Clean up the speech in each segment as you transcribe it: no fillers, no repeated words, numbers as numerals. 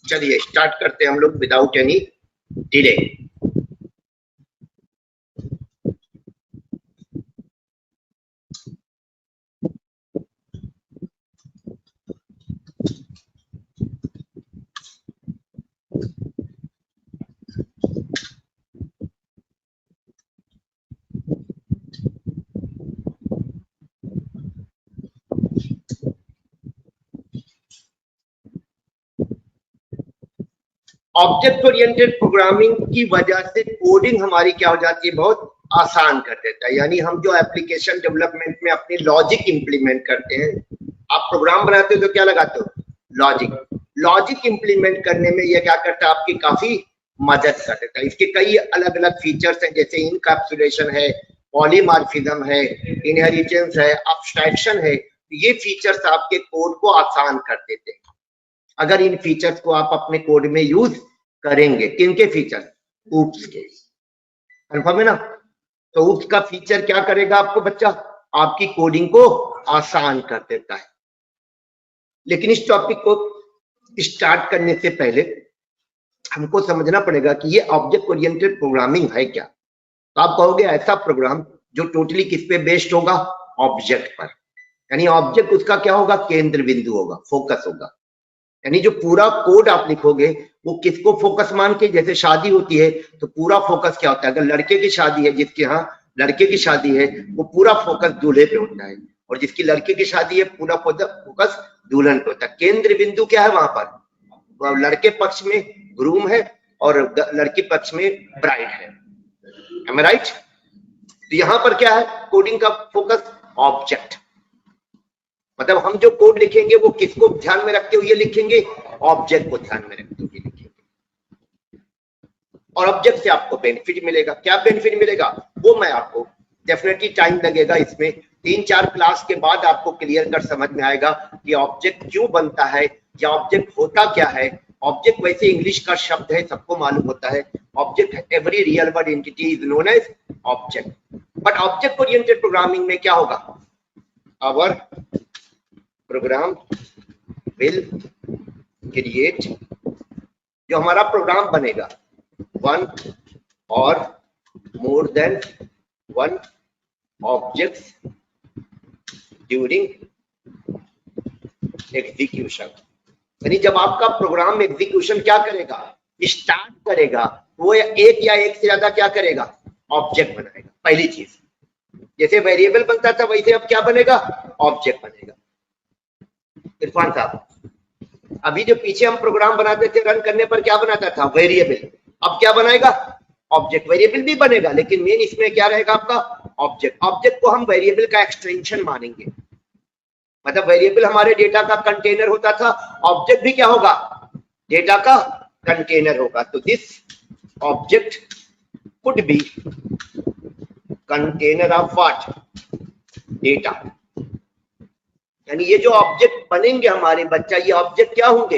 चलिए स्टार्ट करते हैं हम लोग without any delay. Object oriented programming की वजह से कोडिंग हमारी क्या हो जाती है, बहुत आसान कर देता है। यानी हम जो एप्लीकेशन डेवलपमेंट में अपनी लॉजिक इंप्लीमेंट करते हैं, आप प्रोग्राम बनाते हो तो क्या लगाते हो, लॉजिक। लॉजिक इंप्लीमेंट करने में ये क्या करता है, आपकी काफी मदद कर देता है। इसके कई अलग अलग फीचर्स हैं, जैसे इनकैप्सुलेशन है, पॉलीमॉर्फिज्म है, इनहेरिटेंस है, अब्स्ट्रैक्शन है। ये फीचर्स आपके कोड को आसान कर देते हैं अगर इन फीचर्स को आप अपने कोड में यूज करेंगे। किनके फीचर, ऊप्स के, कंफर्म है ना। तो ऊप्स का फीचर क्या करेगा आपको बच्चा, आपकी कोडिंग को आसान कर देता है। लेकिन इस टॉपिक को स्टार्ट करने से पहले हमको समझना पड़ेगा कि ये ऑब्जेक्ट ओरिएंटेड प्रोग्रामिंग है क्या। तो आप कहोगे ऐसा प्रोग्राम जो टोटली किस पे बेस्ड होगा, ऑब्जेक्ट पर। यानी ऑब्जेक्ट उसका क्या होगा, केंद्र बिंदु होगा, फोकस होगा। यानी जो पूरा कोड आप लिखोगे वो किसको फोकस मान के, जैसे शादी होती है तो पूरा फोकस क्या होता है, अगर लड़के की शादी है, जिसके यहाँ लड़के की शादी है, वो पूरा फोकस दूल्हे पे होता है, और जिसकी लड़के की शादी है पूरा फोकस दुल्हन पे होता है। केंद्र बिंदु क्या है वहां पर, लड़के पक्ष में ग्रूम है और लड़की पक्ष में ब्राइड है। एम आई राइट। तो यहाँ पर क्या है, कोडिंग का फोकस ऑब्जेक्ट, मतलब हम जो कोड लिखेंगे वो किसको ध्यान में रखते हुए लिखेंगे, ऑब्जेक्ट को ध्यान में रखते हुए लिखेंगे। और ऑब्जेक्ट से आपको बेनिफिट मिलेगा। क्या बेनिफिट मिलेगा वो मैं आपको, डेफिनेटली टाइम लगेगा इसमें, 3-4 क्लास के बाद आपको क्लियर कर समझ में आएगा कि ऑब्जेक्ट क्यों बनता है या ऑब्जेक्ट होता क्या है। ऑब्जेक्ट वैसे इंग्लिश का शब्द है, सबको मालूम होता है। Object, every real world entity is known as object. But object oriented programming में क्या होगा, आवर प्रोग्राम विल क्रिएट, जो हमारा प्रोग्राम बनेगा, वन और more than one objects during execution. यानी जब आपका प्रोग्राम एग्जीक्यूशन क्या करेगा, स्टार्ट करेगा, वो एक या एक से ज्यादा क्या करेगा, ऑब्जेक्ट बनाएगा। पहली चीज, जैसे वेरिएबल बनता था वैसे अब क्या बनेगा, ऑब्जेक्ट बनेगा। इरफान साहब, अभी जो पीछे हम प्रोग्राम बनाते थे रन करने पर क्या बनाता था, वेरिएबल, अब क्या बनाएगा, ऑब्जेक्ट। वेरिएबल भी बनेगा लेकिन मेन इसमें क्या रहेगा आपका, ऑब्जेक्ट। ऑब्जेक्ट को हम वेरिएबल का एक्सटेंशन मानेंगे, मतलब वेरिएबल हमारे डेटा का कंटेनर होता था, ऑब्जेक्ट भी क्या होगा, डेटा का कंटेनर होगा। तो this object could B container of what, data. यानी ये जो ऑब्जेक्ट बनेंगे हमारे बच्चा, ये ऑब्जेक्ट क्या होंगे,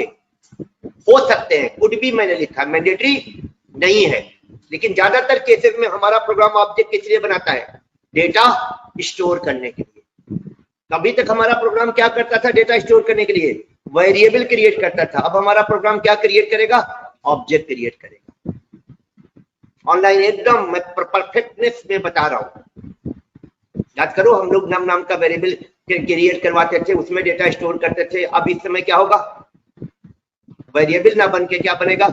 हो सकते हैं, कुड भी मैंने लिखा, मैंडेटरी नहीं है, लेकिन ज्यादातर केसेस में हमारा प्रोग्राम ऑब्जेक्ट किस लिए बनाता है, डेटा स्टोर करने के लिए। अभी तक हमारा प्रोग्राम क्या करता था, डेटा स्टोर करने के लिए वेरिएबल क्रिएट करता था। अब हमारा प्रोग्राम क्या क्रिएट करेगा, ऑब्जेक्ट क्रिएट करेगा। ऑनलाइन एकदम मैं परफेक्टनेस में बता रहा हूं। याद करो, हम लोग नाम का वेरिएबल क्रिएट करवाते थे, उसमें डेटा स्टोर करते थे। अब इस समय क्या होगा, वेरिएबल ना बन के क्या बनेगा,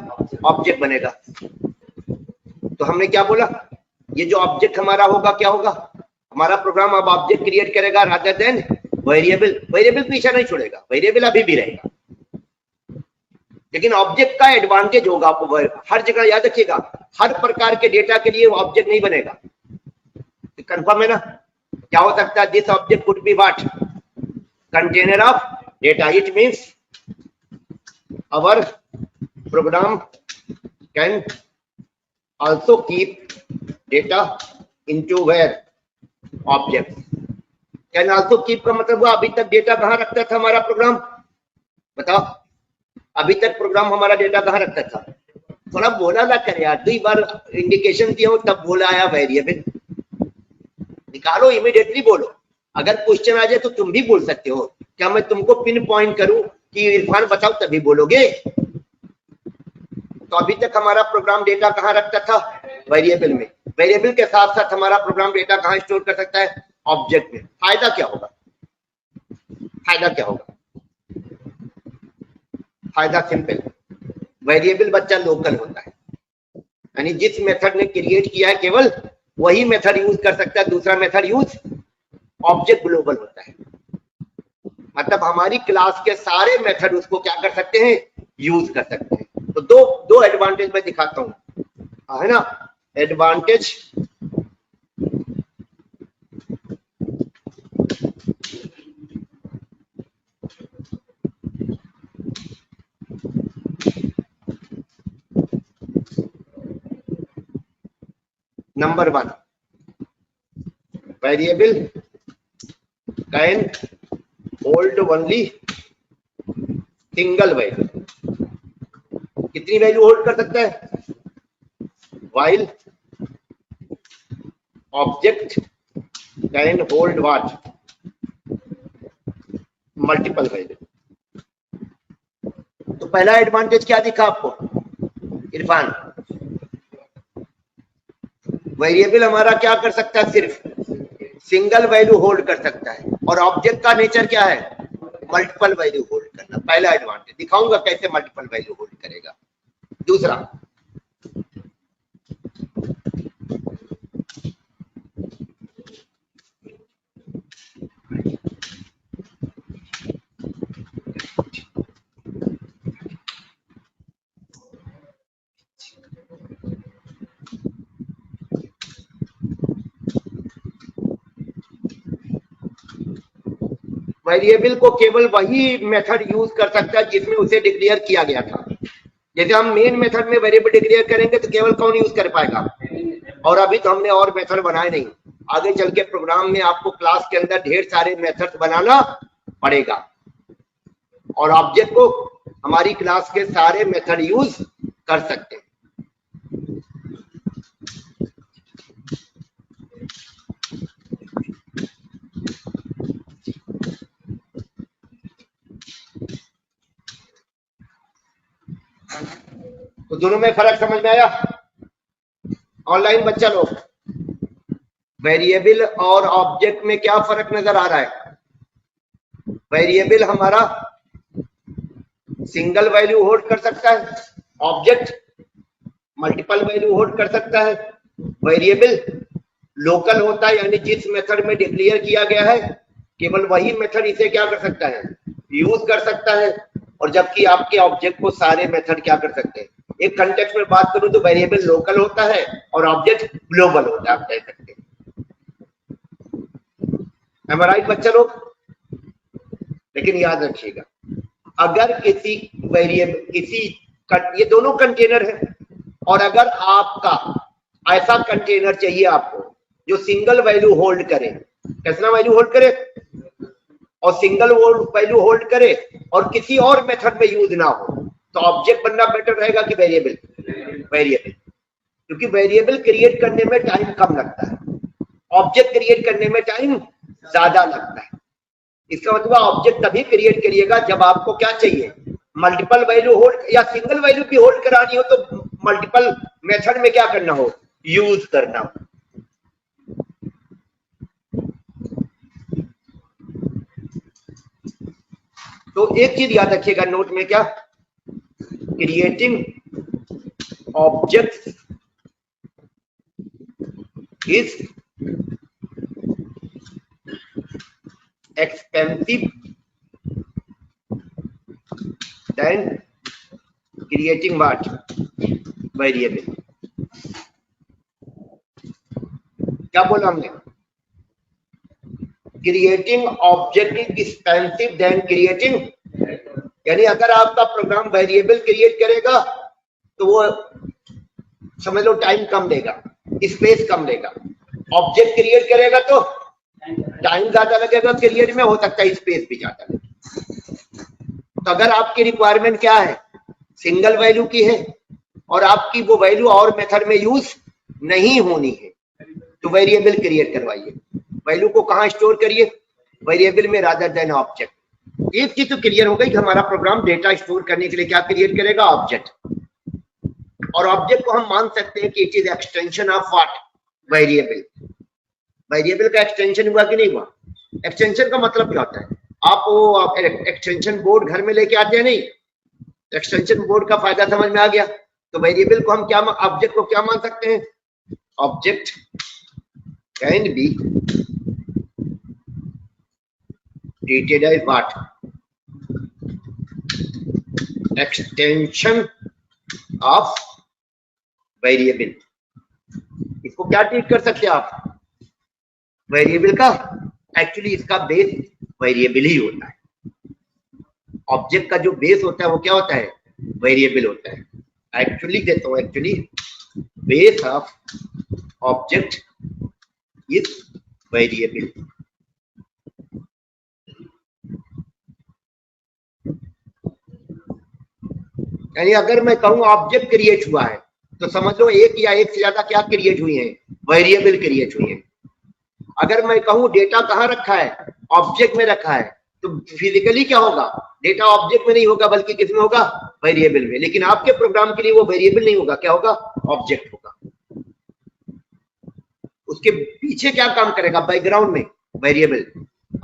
ऑब्जेक्ट बनेगा। तो हमने क्या बोला, ये जो ऑब्जेक्ट हमारा होगा क्या होगा, हमारा प्रोग्राम अब ऑब्जेक्ट क्रिएट करेगा रादर देन वेरिएबल। वेरिएबल पीछे नहीं छोड़ेगा, वेरिएबल अभी भी रहेगा, लेकिन ऑब्जेक्ट का एडवांटेज होगा आपको हर जगह। याद रखिएगा, हर प्रकार के डेटा के लिए ऑब्जेक्ट नहीं बनेगा। कंफर्म है ना। क्या हो सकता है, this object could be what, container of data. It means our program can also keep data into where, object. Can also keep का मतलब हुआ, अभी तक डेटा कहां रखता था हमारा प्रोग्राम, बताओ, अभी तक प्रोग्राम हमारा डेटा कहां रखता था, थोड़ा बोला ना करे यार, 2 बार इंडिकेशन दिया हो तब बोला आया वेरिएबल। निकालो, इमीडिएटली बोलो। अगर क्वेश्चन आ जाए तो तुम भी बोल सकते हो। क्या मैं तुमको पिन पॉइंट करूं कि इरफान बताओ, तभी बोलोगे। तो अभी तक हमारा प्रोग्राम डेटा कहाँ रखता था? वेरिएबल में। वेरिएबल के साथ साथ हमारा प्रोग्राम डेटा कहाँ स्टोर कर सकता है? ऑब्जेक्ट में। फायदा क्या होगा? फायदा क्या होगा? फायदा सिंपल, वेरिएबल बच्चा लोकल होता है, यानी जिस मेथड ने क्रिएट किया है केवल वही मेथड यूज कर सकता है, दूसरा मेथड यूज। ऑब्जेक्ट ग्लोबल होता है, मतलब हमारी क्लास के सारे मेथड उसको क्या कर सकते हैं? यूज कर सकते हैं। तो दो एडवांटेज मैं दिखाता हूं, है ना? Advantage number 1, variable can hold only single value. कितनी वैल्यू होल्ड कर सकता है? while object can hold what? Multiple value. तो पहला एडवांटेज क्या दिखा आपको इरफान? वेरिएबल हमारा क्या कर सकता है? सिर्फ सिंगल वैल्यू होल्ड कर सकता है, और ऑब्जेक्ट का नेचर क्या है? मल्टीपल वैल्यू होल्ड करना। पहला एडवांटेज दिखाऊंगा कैसे मल्टीपल वैल्यू होल्ड करेगा। दूसरा, वेरिएबल को केवल वही मेथड यूज कर सकता है जिसमें उसे डिक्लेयर किया गया था। जैसे हम मेन मेथड में वेरिएबल डिक्लेयर करेंगे तो केवल कौन यूज कर पाएगा? और अभी तो हमने और मेथड बनाए नहीं, आगे चल के प्रोग्राम में आपको क्लास के अंदर ढेर सारे मेथड बनाना पड़ेगा, और ऑब्जेक्ट को हमारी क्लास के सारे मेथड यूज कर सकते हैं। तो दोनों में फर्क समझ में आया? ऑनलाइन बच्चा लोग, वेरिएबल और ऑब्जेक्ट में क्या फर्क नजर आ रहा है? वेरिएबल हमारा सिंगल वैल्यू होल्ड कर सकता है, ऑब्जेक्ट मल्टीपल वैल्यू होल्ड कर सकता है। वेरिएबल लोकल होता है, यानी जिस मेथड में डिक्लेयर किया गया है केवल वही मेथड इसे क्या कर सकता है? यूज कर सकता है। और जबकि आपके ऑब्जेक्ट को सारे मेथड क्या कर सकते हैं? एक कंटेक्स्ट में बात करूं तो वेरिएबल लोकल होता है और ऑब्जेक्ट ग्लोबल होता है, आप कह सकते हैं। am I right बच्चा लोग? लेकिन याद रखिएगा, अगर किसी वेरिएबल ये दोनों कंटेनर है, और अगर आपका ऐसा कंटेनर चाहिए आपको जो सिंगल वैल्यू होल्ड करे, कितना वैल्यू होल्ड करे? और सिंगल वैल्यू होल्ड करे और किसी और मेथड में यूज ना हो, तो ऑब्जेक्ट बनना बेटर रहेगा कि वेरिएबल? वेरिएबल, क्योंकि वेरिएबल क्रिएट करने में टाइम कम लगता है, ऑब्जेक्ट क्रिएट करने में टाइम ज्यादा लगता है। इसका मतलब ऑब्जेक्ट तभी क्रिएट करिएगा जब आपको क्या चाहिए? मल्टीपल वैल्यू होल्ड, या सिंगल वैल्यू भी होल्ड करानी हो तो मल्टीपल मेथड में क्या करना हो? यूज करना हो। तो एक चीज याद रखिएगा नोट में, क्या? Creating object is expensive than creating what? Variable। क्या बोला हमने? Creating object is expensive than creating, यानी अगर आपका प्रोग्राम वेरिएबल क्रिएट करेगा तो वो समझ लो टाइम कम लेगा, स्पेस कम लेगा। ऑब्जेक्ट क्रिएट करेगा तो टाइम ज्यादा लगेगा, क्रिएट में हो सकता है स्पेस भी ज्यादा लगे। तो अगर आपकी रिक्वायरमेंट क्या है? सिंगल वैल्यू की है और आपकी वो वैल्यू और मेथड में यूज नहीं होनी है, तो वेरिएबल क्रिएट करवाइए। वैल्यू को कहां स्टोर करिए? वेरिएबल में रादर देन ऑब्जेक्ट। एक चीज तो क्लियर हो गई कि हमारा प्रोग्राम डेटा स्टोर करने के लिए क्या क्रिएट करेगा? ऑब्जेक्ट। और ऑब्जेक्ट को हम मान सकते हैं कि it is extension of what, variable. Variable का एक्सटेंशन हुआ कि नहीं हुआ? एक्सटेंशन का मतलब क्या होता है? आप वो एक्सटेंशन बोर्ड घर में लेके आते हैं नहीं, एक्सटेंशन बोर्ड का फायदा समझ में आ गया। तो वेरिएबल को हम क्या, ऑब्जेक्ट को क्या मान सकते हैं? Object can be treated as what, extension of variable. इसको क्या ट्रीट कर सकते हैं आप? वेरिएबल का, एक्चुअली इसका बेस वेरिएबल ही होता है। ऑब्जेक्ट का जो बेस होता है वो क्या होता है? वेरिएबल होता है। एक्चुअली देता हूं, actually base of object is variable. यानी अगर मैं कहूं ऑब्जेक्ट क्रिएट हुआ है तो समझ लो एक या एक से ज्यादा क्या क्रिएट हुई है? वेरिएबल क्रिएट हुई है। अगर मैं कहूं डेटा कहां रखा है? ऑब्जेक्ट में रखा है, तो फिजिकली क्या होगा? डेटा ऑब्जेक्ट में नहीं होगा बल्कि किसमें होगा? वेरिएबल में। लेकिन आपके प्रोग्राम के लिए वो वेरिएबल नहीं होगा, क्या होगा? ऑब्जेक्ट होगा। उसके पीछे क्या काम करेगा? बैकग्राउंड में वेरिएबल।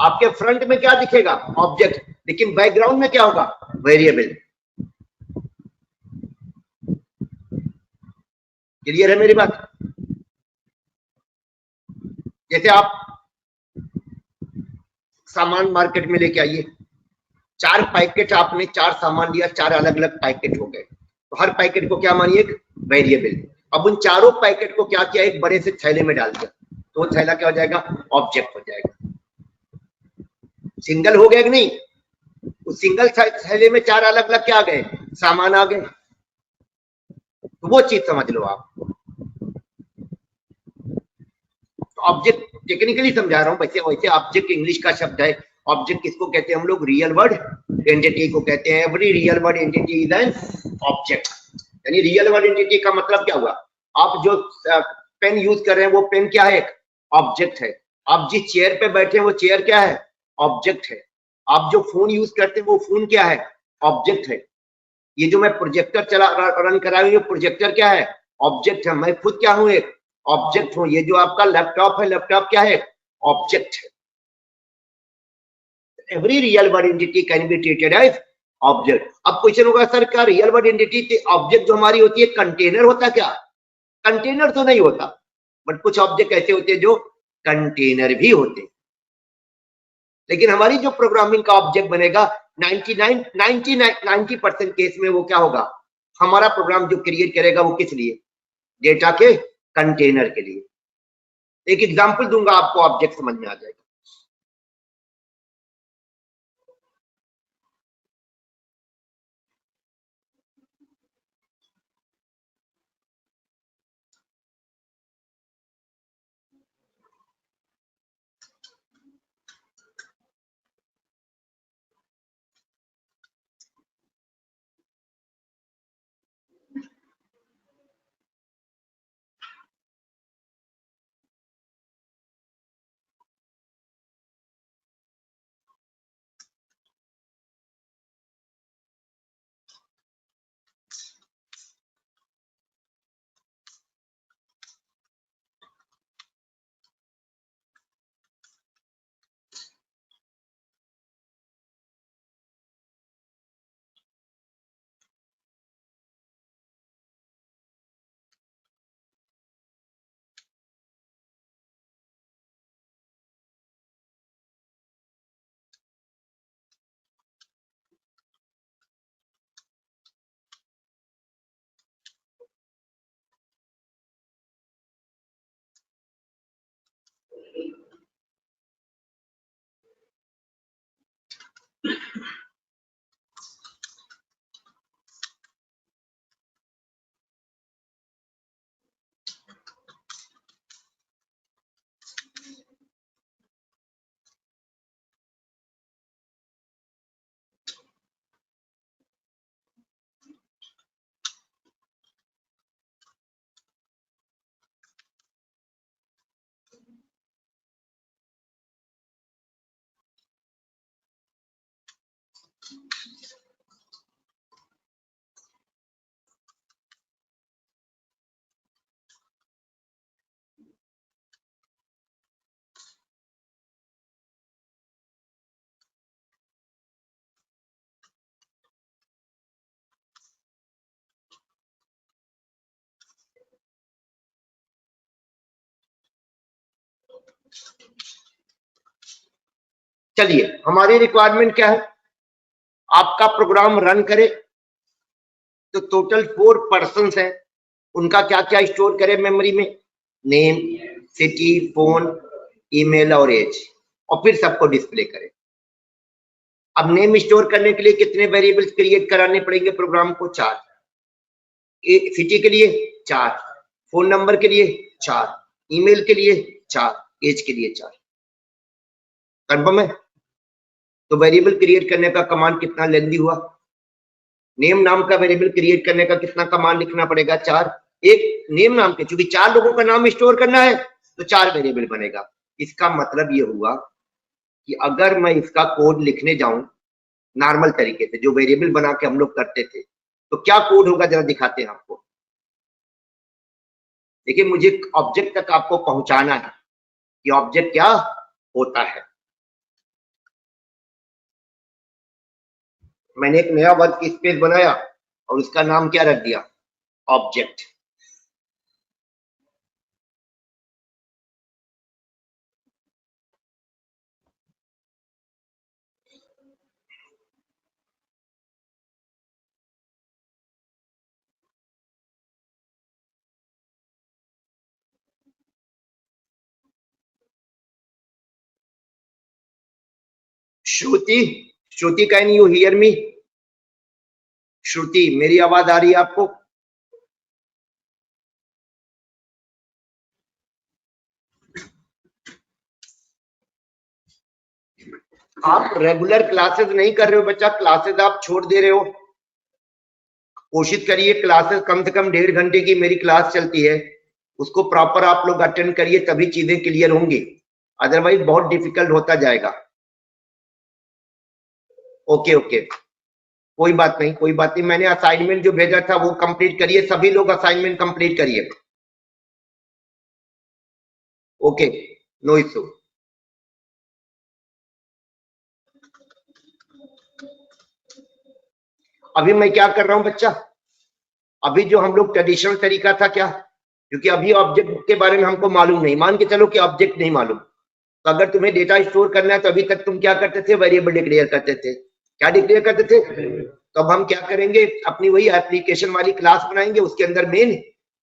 आपके फ्रंट में क्या दिखेगा? ऑब्जेक्ट, लेकिन बैकग्राउंड में क्या होगा? वेरिएबल। क्लियर है मेरी बात? जैसे आप सामान मार्केट में लेके आइए, 4 पैकेट आपने 4 सामान लिया, 4 अलग अलग पैकेट हो गए, तो हर पैकेट को क्या मानिए? एक वेरिएबल। अब उन चारों पैकेट को क्या किया? एक बड़े से थैले में डाल दिया, तो वो थैला क्या हो जाएगा? ऑब्जेक्ट हो जाएगा। सिंगल हो गया कि नहीं? उस सिंगल थैले में 4 अलग अलग क्या आ गए? सामान आ गए। तो वो चीज समझ लो आप। ऑब्जेक्ट टेक्निकली समझा रहा हूं, वैसे वैसे ऑब्जेक्ट इंग्लिश का शब्द है। ऑब्जेक्ट किसको कहते हैं हम लोग? रियल वर्ड एंटिटी को कहते हैं। Every real word entity is an object. यानी रियल वर्ड एंटिटी का मतलब क्या हुआ? आप जो पेन यूज कर रहे हैं वो पेन क्या है? एक ऑब्जेक्ट है। आप जिस चेयर पे बैठे हैं वो चेयर क्या है? ऑब्जेक्ट है। आप जो फोन यूज करते हैं वो फोन क्या है? ऑब्जेक्ट है। ये जो मैं प्रोजेक्टर चला रन करा रही हूँ, प्रोजेक्टर क्या है? ऑब्जेक्ट है। मैं खुद क्या हूं? एक ऑब्जेक्ट हूं। ये जो आपका लैपटॉप है, लैपटॉप क्या है? ऑब्जेक्ट है। Every real word entity can be treated as object. अब क्वेश्चन होगा सर क्या रियल वर्ड एंटिटी ऑब्जेक्ट जो हमारी होती है कंटेनर होता क्या? कंटेनर तो नहीं होता, बट कुछ ऑब्जेक्ट ऐसे होते हैं जो कंटेनर भी होते हैं। लेकिन हमारी जो प्रोग्रामिंग का ऑब्जेक्ट बनेगा 90% केस में वो क्या होगा? हमारा प्रोग्राम जो क्रिएट करेगा वो किस लिए? डेटा के कंटेनर के लिए। एक एग्जांपल दूंगा आपको, ऑब्जेक्ट समझ में आ जाएगा। चलिए, हमारी रिक्वायरमेंट क्या है, आपका प्रोग्राम रन करे तो टोटल 4 पर्सन हैं, उनका क्या क्या स्टोर करे मेमोरी में, नेम, सिटी, फोन, ईमेल और एज, और फिर सबको डिस्प्ले करे। अब नेम स्टोर करने के लिए कितने वेरिएबल्स क्रिएट कराने पड़ेंगे प्रोग्राम को, 4। सिटी के लिए 4, फोन नंबर के लिए 4, ईमेल के लिए 4, एज के लिए 4। कंफर्म है? तो वेरिएबल क्रिएट करने का कमांड कितना लेंदी हुआ, नेम नाम का वेरिएबल क्रिएट करने का कितना कमांड लिखना पड़ेगा, 4। एक नेम नाम के, चूंकि 4 लोगों का नाम स्टोर करना है तो 4 वेरिएबल बनेगा। इसका मतलब ये हुआ कि अगर मैं इसका कोड लिखने जाऊं नॉर्मल तरीके से, जो वेरिएबल बना के हम लोग करते थे, तो क्या कोड होगा जरा दिखाते हैं आपको। देखिए, मुझे ऑब्जेक्ट तक आपको पहुंचाना है कि ऑब्जेक्ट क्या होता है। मैंने एक नया वर्क स्पेस बनाया और उसका नाम क्या रख दिया, object. Shruti, Shruti, can you hear me? Shruti, मेरी आवाज आ रही है आपको? आप रेगुलर क्लासेस नहीं कर रहे हो बच्चा, क्लासेस आप छोड़ दे रहे हो। कोशिश करिए, क्लासेस कम से कम 1.5 घंटे की मेरी क्लास चलती है, उसको प्रॉपर आप लोग अटेंड करिए, तभी चीजें क्लियर होंगी, अदरवाइज बहुत डिफिकल्ट होता जाएगा। ओके ओके, कोई बात नहीं, कोई बात नहीं। मैंने असाइनमेंट जो भेजा था वो कंप्लीट करिए, सभी लोग असाइनमेंट कंप्लीट करिए। Okay, no issue. अभी मैं क्या कर रहा हूं बच्चा, अभी जो हम लोग ट्रेडिशनल तरीका था क्या, क्योंकि अभी ऑब्जेक्ट के बारे में हमको मालूम नहीं, मान के चलो कि ऑब्जेक्ट नहीं मालूम, तो अगर तुम्हें डेटा स्टोर करना है तो अभी तक तुम क्या करते थे, वेरिएबल डिक्लेयर करते थे। क्या डिक्लेयर करते थे? तो अब हम क्या करेंगे, अपनी वही एप्लीकेशन वाली क्लास बनाएंगे, उसके अंदर मेन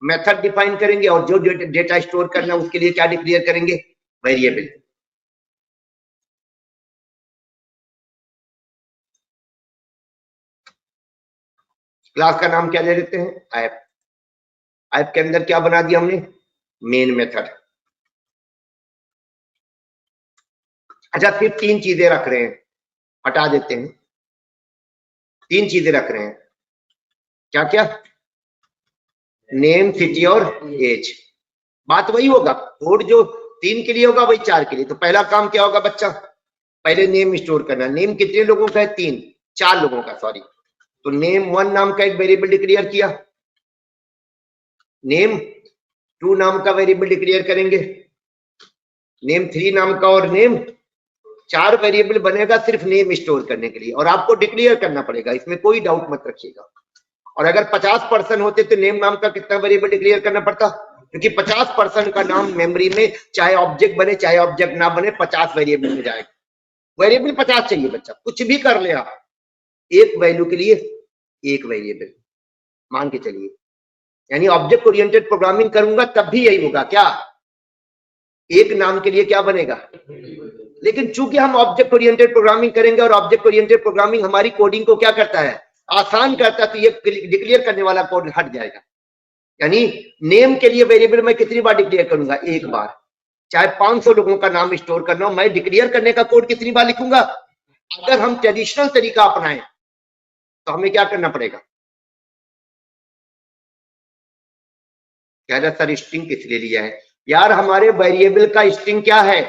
मेथड डिफाइन करेंगे और जो डेटा स्टोर करना है उसके लिए क्या डिक्लेयर करेंगे, वेरिएबल। क्लास का नाम क्या दे देते हैं, ऐप। ऐप के अंदर क्या बना दिया हमने, मेन मेथड। अच्छा, फिर 3 चीजें रख रहे हैं, हटा देते हैं, 3 चीजें रख रहे हैं, क्या क्या, नेम, सिटी और एज। बात वही होगा, कोड जो 3 के लिए होगा वही 4 के लिए। तो पहला काम क्या होगा बच्चा, पहले नेम स्टोर करना। नेम कितने लोगों का है, 3, 4 लोगों का, सॉरी। तो नेम 1 नाम का एक वेरिएबल डिक्लेयर किया, नेम 2 नाम का वेरिएबल डिक्लेयर करेंगे, नेम 3 नाम का, और नेम 4 वेरिएबल बनेगा सिर्फ नेम स्टोर करने के लिए, और आपको डिक्लेयर करना पड़ेगा, इसमें कोई डाउट मत रखिएगा। और अगर 50% होते तो नेम नाम का कितना वेरिएबल डिक्लेयर करना पड़ता, क्योंकि 50% का नाम मेमोरी में चाहे ऑब्जेक्ट बने चाहे ऑब्जेक्ट ना बने 50 वेरिएबल में जाएगा। वेरिएबल 50 चाहिए बच्चा, कुछ भी कर ले आप, एक वैल्यू के लिए एक वेरिएबल मान के चलिए। यानी ऑब्जेक्ट ओरिएंटेड प्रोग्रामिंग करूंगा तब भी यही होगा, क्या एक नाम के लिए क्या बनेगा। लेकिन चूंकि हम ऑब्जेक्ट ओरिएंटेड प्रोग्रामिंग करेंगे और ऑब्जेक्ट ओरिएंटेड प्रोग्रामिंग हमारी कोडिंग को क्या करता है, आसान करता है, तो ये डिक्लेयर करने वाला कोड हट जाएगा। यानी नेम के लिए वेरिएबल मैं कितनी बार डिक्लेयर करूंगा, एक बार। चाहे 500 लोगों का नाम स्टोर करना हो, मैं डिक्लेयर करने का कोड कितनी बार लिखूंगा। अगर हम ट्रेडिशनल तरीका अपनाएं तो हमें क्या करना पड़ेगा, कह रहा सर स्ट्रिंग किस लिए लिया है, यार हमारे वेरिएबल का स्ट्रिंग क्या है,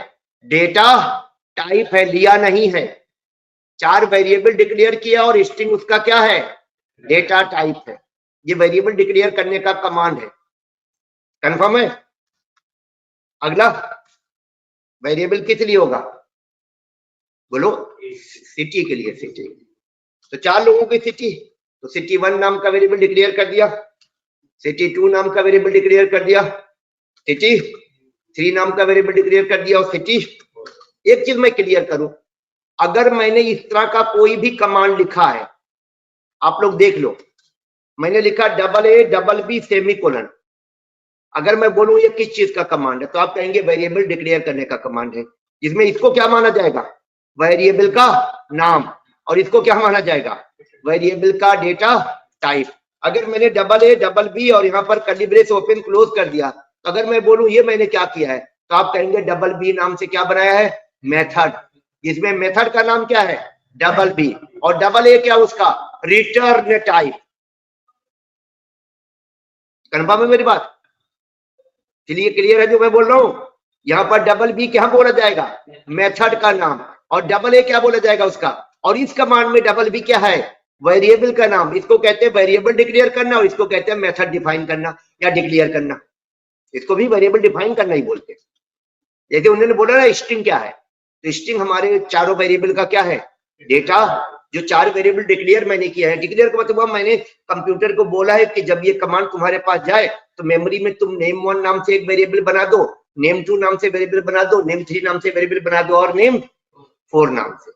डेटा टाइप है, लिया नहीं है। 4 वेरिएबल डिक्लेयर किया और स्ट्रिंग उसका क्या है, डेटा टाइप है। ये वेरिएबल डिक्लेयर करने का कमांड है, कंफर्म है। अगला वेरिएबल किस लिए होगा, बोलो, सिटी के लिए, सिटी। तो 4 लोगों की सिटी, तो सिटी 1 नाम का वेरिएबल डिक्लेयर कर दिया, सिटी 2 नाम का वेरिएबल डिक्लेयर कर दिया, सिटी 3 नाम का वेरिएबल डिक्लेयर कर दिया और सिटी। एक चीज मैं क्लियर करूं, अगर मैंने इस तरह का कोई भी कमांड लिखा है, आप लोग देख लो, मैंने लिखा AA सेमीकोलन, अगर मैं बोलूं ये किस चीज का कमांड है, तो आप कहेंगे वेरिएबल डिक्लेयर करने का कमांड है, जिसमें इसको क्या माना जाएगा, वेरिएबल का नाम, और इसको क्या माना जाएगा, वेरिएबल का डेटा टाइप। अगर मैंने AA और यहाँ पर कर्ली ब्रेस ओपन क्लोज कर दिया, तो अगर मैं बोलूं ये मैंने क्या किया है, तो आप कहेंगे BB नाम से क्या बनाया है, मेथड। इसमें मेथड का नाम क्या है, BB, और AA क्या उसका, रिटर्न टाइप। कन्फर्म है मेरी बात? चलिए क्लियर है जो मैं बोल रहा हूं। यहाँ पर BB क्या बोला जाएगा, मेथड का नाम, और AA क्या बोला जाएगा उसका, और इस कमांड में BB क्या है, वेरिएबल का नाम। इसको कहते हैं वेरिएबल डिक्लेयर करना, और इसको कहते हैं मेथड डिफाइन करना या डिक्लेयर करना। इसको भी वेरिएबल डिफाइन करना ही बोलते हैं। जैसे उन्होंने बोला ना स्ट्रिंग क्या है, तो स्ट्रिंग हमारे चारों वेरिएबल का क्या है, डेटा। जो 4 वेरिएबल डिक्लेयर मैंने किया है, डिक्लेयर का मतलब मैंने कंप्यूटर को बोला है कि जब ये कमांड तुम्हारे पास जाए तो मेमोरी में तुम name1 नाम से एक वेरिएबल बना दो, name2 नाम से वेरिएबल बना दो, name3 नाम से वेरिएबल बना दो, और name4 नाम से।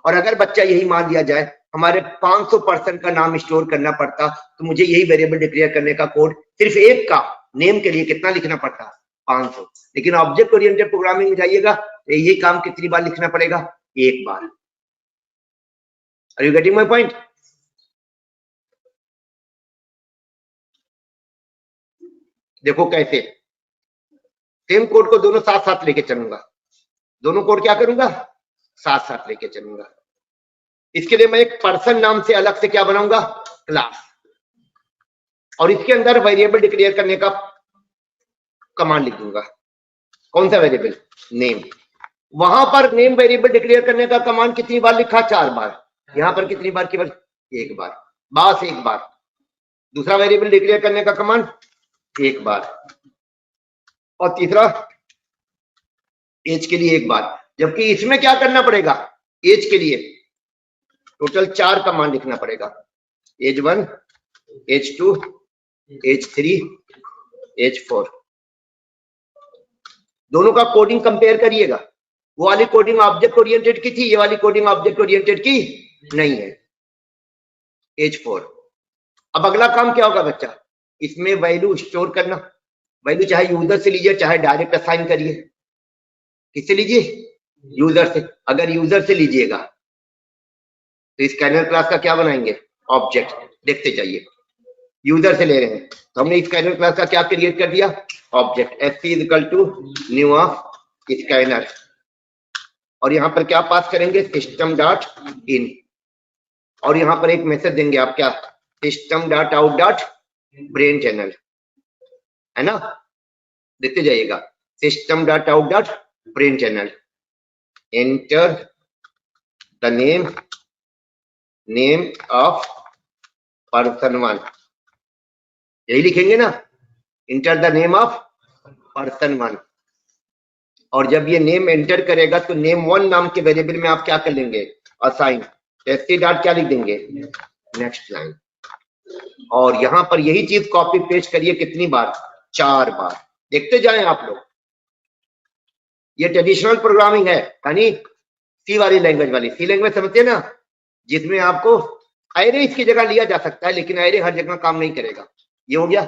और अगर बच्चा यही मान दिया जाए हमारे 500% का नाम स्टोर करना पड़ता, तो मुझे यही वेरिएबल डिक्लेयर करने का कोड सिर्फ एक का नेम के लिए कितना लिखना पड़ता, 500। लेकिन ऑब्जेक्ट ओरिएंटेड प्रोग्रामिंग में जाइएगा तो यही काम कितनी बार लिखना पड़ेगा, एक बार। Are you getting my point? देखो कैसे सेम कोड को दोनों साथ साथ लेके चलूंगा, दोनों कोड क्या करूंगा, साथ साथ लेके चलूंगा। इसके लिए मैं एक पर्सन नाम से अलग से क्या बनाऊंगा, क्लास, और इसके अंदर वेरिएबल डिक्लेयर करने का कमांड लिख दूंगा। कौन सा वेरिएबल, नेम। वहां पर नेम वेरिएबल डिक्लेयर करने का कमांड कितनी बार लिखा, 4 बार। यहां पर कितनी बार, केवल एक बार, बस एक बार। दूसरा वेरिएबल डिक्लेयर करने का कमांड एक बार, और तीसरा एज के लिए एक बार। जबकि इसमें क्या करना पड़ेगा, एज के लिए टोटल 4 कमांड लिखना पड़ेगा, एज1, एज2, एज3, एज4। दोनों का कोडिंग कंपेयर करिएगा। वो वाली कोडिंग ऑब्जेक्ट ओरिएंटेड की थी, ये वाली कोडिंग ऑब्जेक्ट ओरिएंटेड की नहीं है। एज4। अब अगला काम क्या होगा बच्चा, इसमें वैल्यू स्टोर करना। वैल्यू चाहे यूजर से लीजिए चाहे डायरेक्ट असाइन करिए। किससे लीजिए, यूजर से। अगर यूजर से लीजिएगा तो स्कैनर क्लास का क्या बनाएंगे, ऑब्जेक्ट। देखते जाइए, यूजर से ले रहे हैं तो हमने स्कैनर क्लास का क्या क्रिएट कर दिया, object. sc is equal to new of scanner, और यहां पर क्या पास करेंगे, सिस्टम डॉट इन, और यहां पर एक मैसेज देंगे आप, क्या, system dot out dot brain channel, है ना। देखते जाइएगा, system dot out dot brain channel, enter the name of person 1, यही लिखेंगे ना, enter the name of person 1। और जब ये नेम एंटर करेगा तो name1 नाम के वेरिएबल में आप क्या कर लेंगे, असाइन, sc डॉट क्या लिख देंगे, नेक्स्ट लाइन। और यहां पर यही चीज कॉपी पेस्ट करिए कितनी बार, 4 बार। देखते जाएं आप लोग। ये ट्रेडिशनल प्रोग्रामिंग है, यानी सी वाली लैंग्वेज वाली। सी लैंग्वेज समझते हैं ना, जिसमें आपको एरे इसकी जगह लिया जा सकता है, लेकिन एरे हर जगह काम नहीं करेगा। ये हो गया।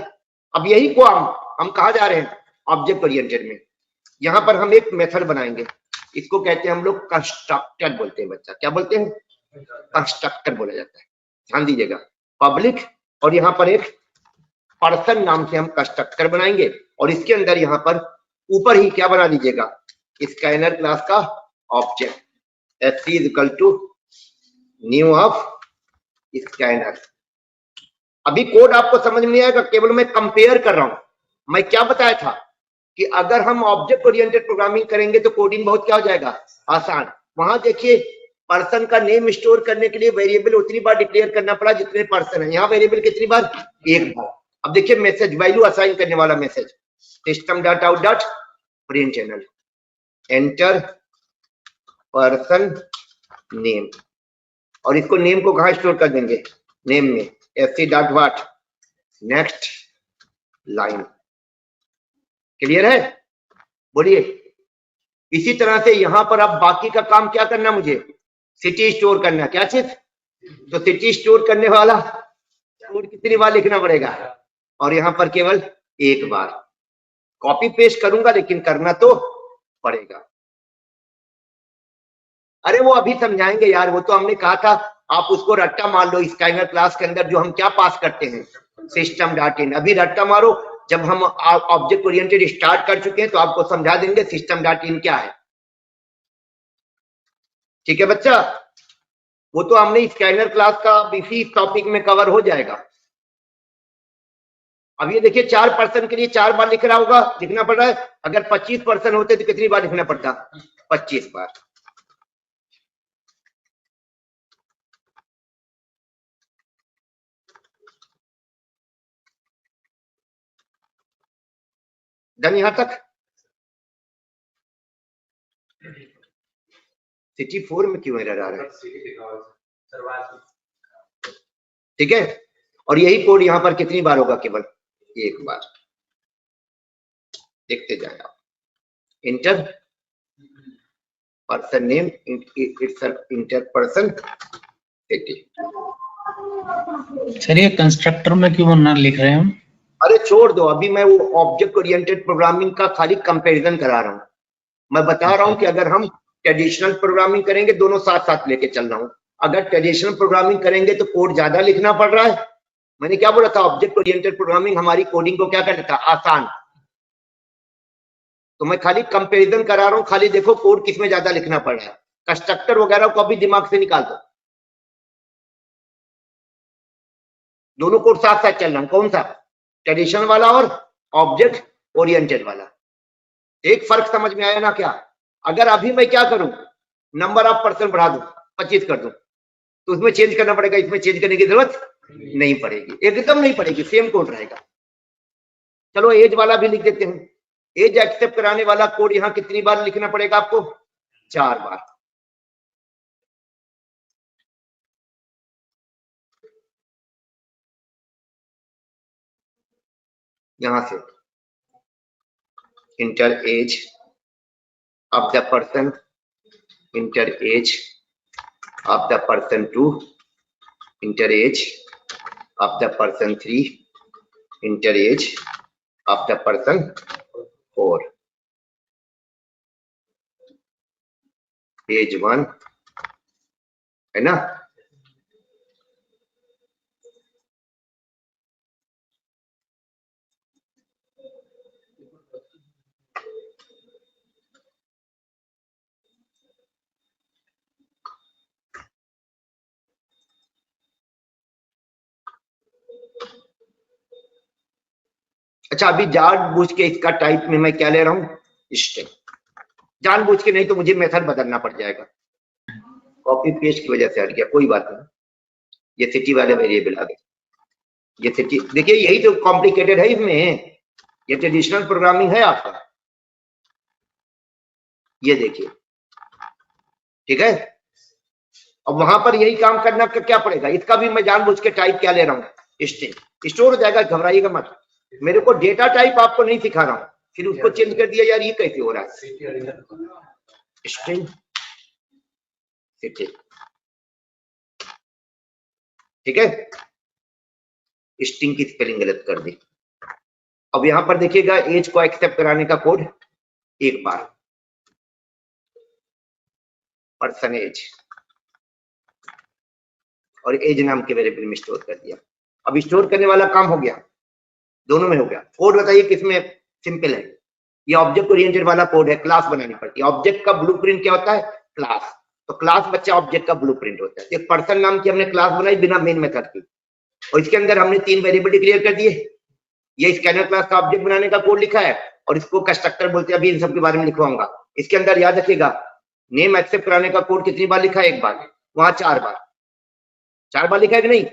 अब यही को हम कहा जा रहे हैं, ऑब्जेक्ट ओरिएंटेड में। यहां पर हम एक मेथड बनाएंगे, इसको कहते हैं हम लोग कंस्ट्रक्टर बोलते हैं। बच्चा क्या बोलते हैं, कंस्ट्रक्टर बोला जाता है। ध्यान दीजिएगा, पब्लिक, और यहाँ पर एक पर्सन नाम से हम कंस्ट्रक्टर बनाएंगे, और इसके अंदर यहाँ पर ऊपर ही क्या बना दीजिएगा, स्कैनर क्लास का object, sc is equal to new of scanner. अभी कोड आपको समझ में नहीं आएगा, केवल मैं कंपेयर कर रहा हूं। मैं क्या बताया था कि अगर हम ऑब्जेक्ट ओरिएंटेड प्रोग्रामिंग करेंगे तो कोडिंग बहुत क्या हो जाएगा, आसान। वहां देखिए, पर्सन का नेम स्टोर करने के लिए वेरिएबल उतनी बार डिक्लेयर करना पड़ा जितने पर्सन है। यहाँ वेरिएबल कितनी बार, एक बार। अब देखिए मैसेज, वैल्यू असाइन करने वाला message, system dot out dot brain channel, enter person name, और इसको नेम को कहां स्टोर कर देंगे, नेम में, sc dot what, next line. Clear है? बोलिए। इसी तरह से यहां पर अब बाकी का काम क्या करना, मुझे सिटी स्टोर करना, क्या चीज, तो सिटी स्टोर करने वाला कोड कितनी बार लिखना पड़ेगा, और यहां पर केवल एक बार। कॉपी पेस्ट करूंगा लेकिन करना तो पड़ेगा। अरे वो अभी समझाएंगे यार, वो तो हमने कहा था आप उसको रट्टा मार लो। स्काइनर क्लास के अंदर जो हम क्या पास करते हैं, सिस्टम डॉट इन, अभी रट्टा मारो। जब हम ऑब्जेक्ट ओरिएंटेड स्टार्ट कर चुके हैं तो आपको समझा देंगे सिस्टम डॉट इन क्या है। ठीक है बच्चा, वो तो हमने स्काइनर क्लास का इसी टॉपिक में कवर हो जाएगा। अब ये देखिए 4% के लिए 4 बार लिख रहा होगा, लिखना पड़ रहा है। अगर 25% होते तो कितनी बार लिखना पड़ता, 25 बार। डन यहां तक। सिटी 4 में क्यों एरर आ रहा है, ठीक है। और यही कोड यहां पर कितनी बार होगा, केवल एक बार। देखते जाए आप, inter person name, it's inter person city. Sir ये कंस्ट्रक्टर में क्यों ना लिख रहे हैं हम? अरे छोड़ दो, अभी मैं वो ऑब्जेक्ट ओरिएंटेड प्रोग्रामिंग का खाली कंपैरिजन करा रहा हूं। मैं बता रहा हूं कि अगर हम ट्रेडिशनल प्रोग्रामिंग करेंगे, दोनों साथ साथ लेके चल रहा हूं। अगर ट्रेडिशनल प्रोग्रामिंग करेंगे तो कोड ज्यादा लिखना पड़ रहा है। मैंने क्या बोला था, ऑब्जेक्ट ओरिएंटेड प्रोग्रामिंग हमारी कोडिंग को क्या कर देता, आसान। तो मैं खाली कंपैरिजन करा रहा हूं, खाली देखो कोड किसमें ज्यादा लिखना पड़ रहा है। कंस्ट्रक्टर वगैरह को अभी दिमाग से निकाल दो, दोनों कोड साथ साथ चल रहा है। कौन सा, ट्रेडिशनल वाला और ऑब्जेक्ट ओरिएंटेड वाला। एक फर्क समझ में आया ना क्या। अगर अभी मैं क्या करूं, नंबर ऑफ पर्सन बढ़ा दूं, 25 कर दूं, तो उसमें चेंज करना पड़ेगा, इसमें चेंज करने की जरूरत नहीं पड़ेगी, एकदम नहीं पड़ेगी, सेम कोड रहेगा। चलो एज वाला भी लिख देते हैं। एज एक्सेप्ट कराने वाला कोड यहां कितनी बार लिखना पड़ेगा आपको, 4 बार। यहां से enter age of the person, enter age of the person 2, enter age of the person 3, enter age of the person 4, age 1 है ना। अच्छा, अभी जानबूझ के इसका टाइप में मैं क्या ले रहा हूं, स्ट्रिंग। जानबूझ के, नहीं तो मुझे मेथड बदलना पड़ जाएगा। कॉपी पेस्ट की वजह से हट गया, कोई बात नहीं। ये सिटी वाले वेरिएबल आ गए, ये सिटी। देखिए यही तो कॉम्प्लिकेटेड है इसमें, ये ट्रेडिशनल प्रोग्रामिंग है आपका। ये देखिए, ठीक है। अब वहां पर यही काम करना क्या पड़ेगा, इसका भी मैं जानबूझ के टाइप क्या ले रहा हूँ, स्ट्रिंग। स्टोर हो जाएगा, घबराइएगा मत। मेरे को डेटा टाइप आपको नहीं सिखा रहा हूँ, फिर उसको चेंज कर दिया यार, ये कैसे हो रहा है। स्ट्रिंग सिटी, ठीक है। स्ट्रिंग की स्पेलिंग गलत कर दी। अब यहां पर देखिएगा, एज को एक्सेप्ट कराने का कोड एक बार, पर्सन एज, और एज नाम के वेरिएबल में स्टोर कर दिया। अब स्टोर करने वाला काम हो गया, दोनों में हो गया। कोड बताइए किसमें सिंपल है, ये ऑब्जेक्ट ओरिएंटेड वाला कोड है, क्लास बनानी पड़ती है। ऑब्जेक्ट का ब्लूप्रिंट क्या होता है, क्लास। तो क्लास बच्चा ऑब्जेक्ट का ब्लूप्रिंट होता है। एक पर्सन नाम की हमने क्लास बनाई बिना मेन मेथड की, और इसके अंदर हमने 3 वेरिएबल डिक्लेयर कर दिए। ये स्कैनर क्लास का ऑब्जेक्ट बनाने का कोड लिखा है, और इसको कंस्ट्रक्टर बोलते हैं। अभी इन सब के बारे में लिखवाऊंगा। इसके अंदर याद रखिएगा, नेम एक्सेप्ट कराने का कोड कितनी बार लिखा है, एक बार। वहां 4 बार, 4 बार लिखा है कि नहीं।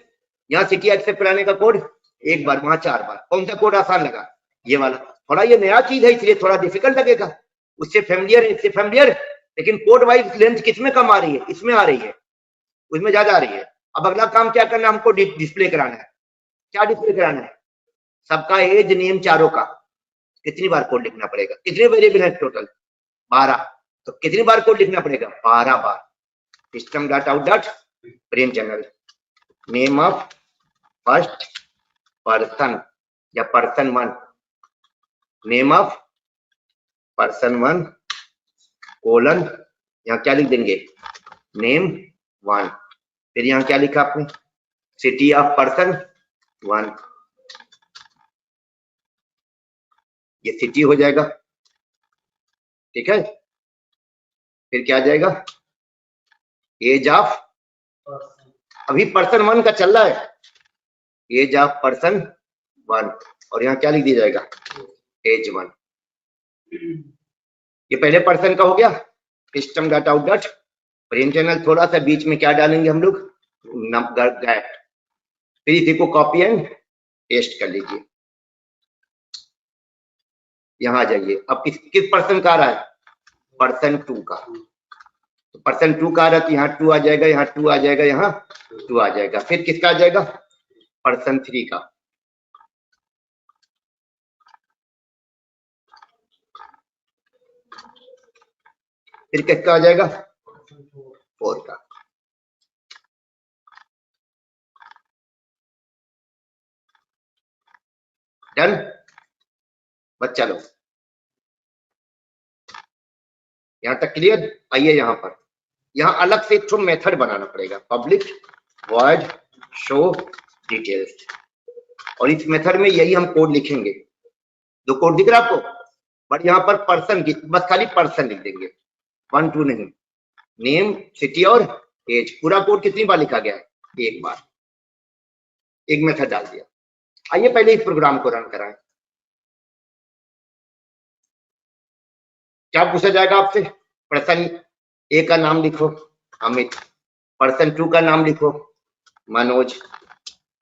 यहाँ सिटी एक्सेप्ट कराने का कोड एक बार, वहां 4 बार। कौन सा कोड आसान लगा, ये वाला। थोड़ा ये नया चीज है इसलिए थोड़ा डिफिकल्ट लगेगा, उससे फेमिलियर है, इससे फेमिलियर। लेकिन कोड वाइज लेंथ किसमें कम आ रही है, इसमें आ रही है, उसमें ज्यादा आ रही है। अब अगला काम क्या करना है, हमको डिस्प्ले कराना है। क्या डिस्प्ले कराना है, सबका एज नेम चारों का। कितनी बार कोड लिखना पड़ेगा? कितने वेरिएबल है टोटल? 12। तो कितनी बार कोड लिखना पड़ेगा? 12 बार। System dot out dot print general name of first person या person 1, name of person 1 colon, यहाँ क्या लिख देंगे? नेम 1। फिर यहाँ क्या लिखा आपने? सिटी ऑफ पर्सन 1, ये सिटी हो जाएगा, ठीक है। फिर क्या आ जाएगा? एज ऑफ, अभी पर्सन 1 का चल रहा है, एज ऑफ पर्सन 1, और यहाँ क्या लिख दिया जाएगा? एज 1। ये पहले पर्सन का हो गया। System dot out dot print general, थोड़ा सा बीच में क्या डालेंगे हम लोग? गैप। फिर इसी को कॉपी एंड पेस्ट कर लीजिए, यहाँ आ जाइए। अब किस पर्सन का आ रहा है? पर्सन 2 का। तो पर्सन 2 का आ रहा है तो यहाँ 2 आ जाएगा, यहाँ 2 आ जाएगा, यहाँ 2 आ जाएगा। फिर किसका आ जाएगा? पर्सन 3 का। फिर किसका आ जाएगा? 4 का। डन बच्चा लोग, यहां तक क्लियर? आइए यहाँ पर, यहाँ अलग से एक तो मेथड बनाना पड़ेगा, पब्लिक वॉइड शो डिटेल्स, और इस मेथड में यही हम कोड लिखेंगे। जो कोड दिख रहा है आपको, बट यहाँ पर पर्सन की बस खाली पर्सन लिख देंगे, 1 2 नहीं। नेम, सिटी और एज, पूरा कोड कितनी बार लिखा गया है? एक बार, एक मेथड डाल दिया। आइए पहले इस प्रोग्राम को रन कराएं। क्या पूछा जाएगा आपसे? पर्सन ए का नाम लिखो अमित, पर्सन 2 का नाम लिखो मनोज,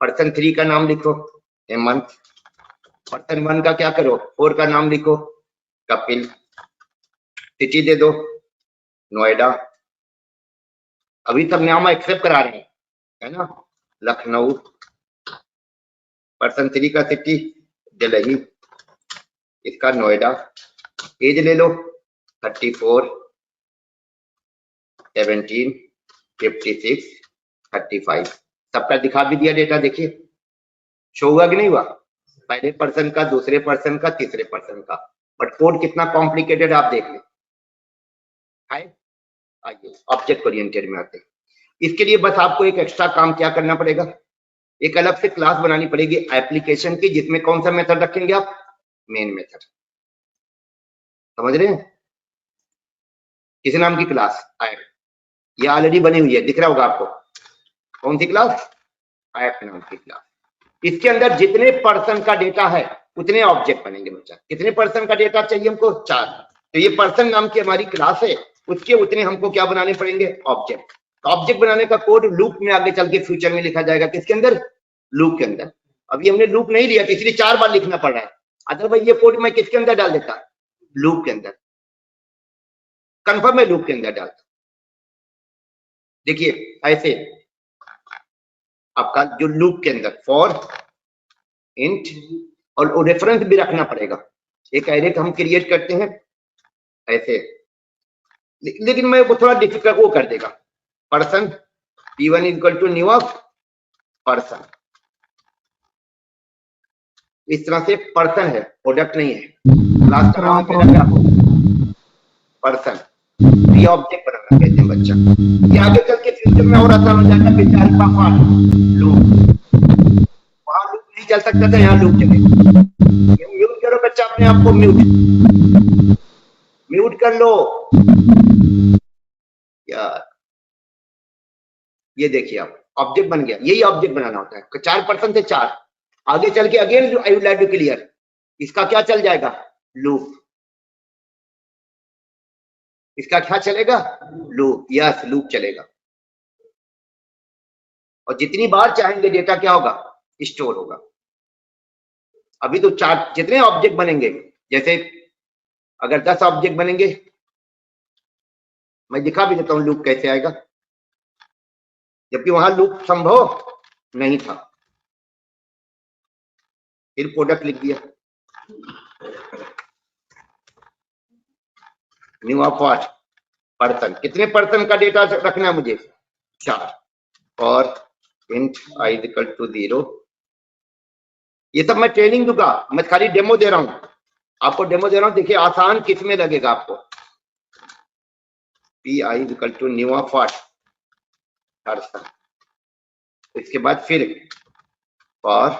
पर्सन 3 का नाम लिखो हेमंत, पर्सन 1 का क्या करो? 4 का नाम लिखो कपिल, सिटी दे दो नोएडा, अभी तक नाम एक्सेप्ट करा रहे हैं, है ना, लखनऊ, पर्सन 3 का सिटी दिल्ली, इसका नोएडा, एज ले लो 34, 17, 56, 35, सबका दिखा भी दिया डेटा। देखिए शो हुआ कि नहीं हुआ? पहले पर्सन का, दूसरे पर्सन का, तीसरे पर्सन का, बट कोड कितना कॉम्प्लिकेटेड आप देख लें। आइए ऑब्जेक्ट ओरिएंटेड में आते हैं। इसके लिए बस आपको एक एक्स्ट्रा काम क्या करना पड़ेगा? एक अलग से क्लास बनानी पड़ेगी एप्लीकेशन की, जिसमें कौन सा मेथड रखेंगे आप? Main method. समझ रहे हैं? किस नाम की क्लास? ऐप। ये ऑलरेडी बनी हुई है, दिख रहा होगा आपको। कौन सी क्लास? ऐप नाम की क्लास। इसके अंदर जितने पर्सन का डेटा है उतने ऑब्जेक्ट बनेंगे बच्चा। कितने पर्सन का डेटा चाहिए हमको? 4। तो ये पर्सन नाम की हमारी क्लास है, उसके उतने हमको क्या बनाने पड़ेंगे? ऑब्जेक्ट। ऑब्जेक्ट बनाने का कोड लूप में आगे चल के फ्यूचर में लिखा जाएगा। किसके अंदर? लूप के अंदर। अभी हमने लूप नहीं लिया तो इसलिए 4 बार लिखना पड़ रहा है, अदरवाइज ये कोड मैं किसके अंदर डाल देता? लूप के अंदर। कंफर्म है? लूप के अंदर डालता। देखिए ऐसे आपका जो लूप के अंदर फॉर इंट, और रेफरेंस भी रखना पड़ेगा। एक एरे हम क्रिएट करते हैं ऐसे, लेकिन मैं वो थोड़ा डिफिकल्ट वो कर देगा। Person p1 equal to new of person, इस तरह से पर्सन है, प्रोडक्ट नहीं है। क्लास का नाम क्या? पर्सन। ये ऑब्जेक्ट बनाना कहते हैं बच्चा। ये आगे चल के फ्यूचर में और आसान हो जाएगा। बेचारे पापा लूप, वहां लूप नहीं चल सकता था, यहाँ लूप चलेगा। म्यूट करो बच्चा अपने आप को, म्यूट कर लो यार। ये देखिए आप ऑब्जेक्ट बन गया। यही ऑब्जेक्ट बनाना होता है। 4 पर्सन थे, 4। आगे चल के again I would like to clear, इसका क्या चल जाएगा? लूप। इसका क्या चलेगा? लूप। यस, लूप चलेगा। और जितनी बार चाहेंगे डेटा क्या होगा? स्टोर होगा। अभी तो 4 जितने ऑब्जेक्ट बनेंगे, जैसे अगर 10 ऑब्जेक्ट बनेंगे, मैं दिखा भी देता हूं लूप कैसे आएगा, जबकि वहां लूप संभव नहीं था। फिर प्रोडक्ट लिख दिया, न्यू ऑफ व्हाट, पर्सन। कितने पर्सन का डेटा रखना है मुझे? 4। और int i इक्वल टू 0। ये सब मैं ट्रेनिंग दूंगा, मैं खाली डेमो दे रहा हूं आपको, डेमो दे रहा हूं। देखिए आसान किस में लगेगा आपको। P I equal to new of what, person. इसके बाद फिर फॉर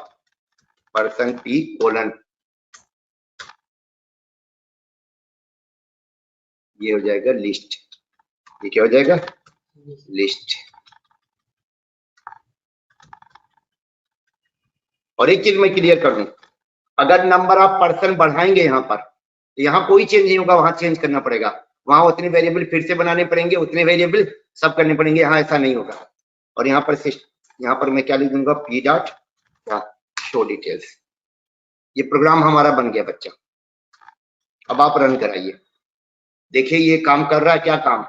पर्सन पी कोलन, ये हो जाएगा लिस्ट। ये क्या हो जाएगा? लिस्ट। और एक चीज मैं क्लियर कर दूं, अगर नंबर ऑफ पर्सन बढ़ाएंगे यहाँ पर, तो यहाँ कोई चेंज नहीं होगा, वहां चेंज करना पड़ेगा। वहां उतने वेरिएबल फिर से बनाने पड़ेंगे, उतने वेरिएबल सब करने पड़ेंगे। यहाँ ऐसा नहीं होगा। और यहाँ पर मैं क्या लिख दूंगा? P dot show details. ये प्रोग्राम हमारा बन गया बच्चा। अब आप रन कराइए, देखिए ये काम कर रहा है। क्या काम?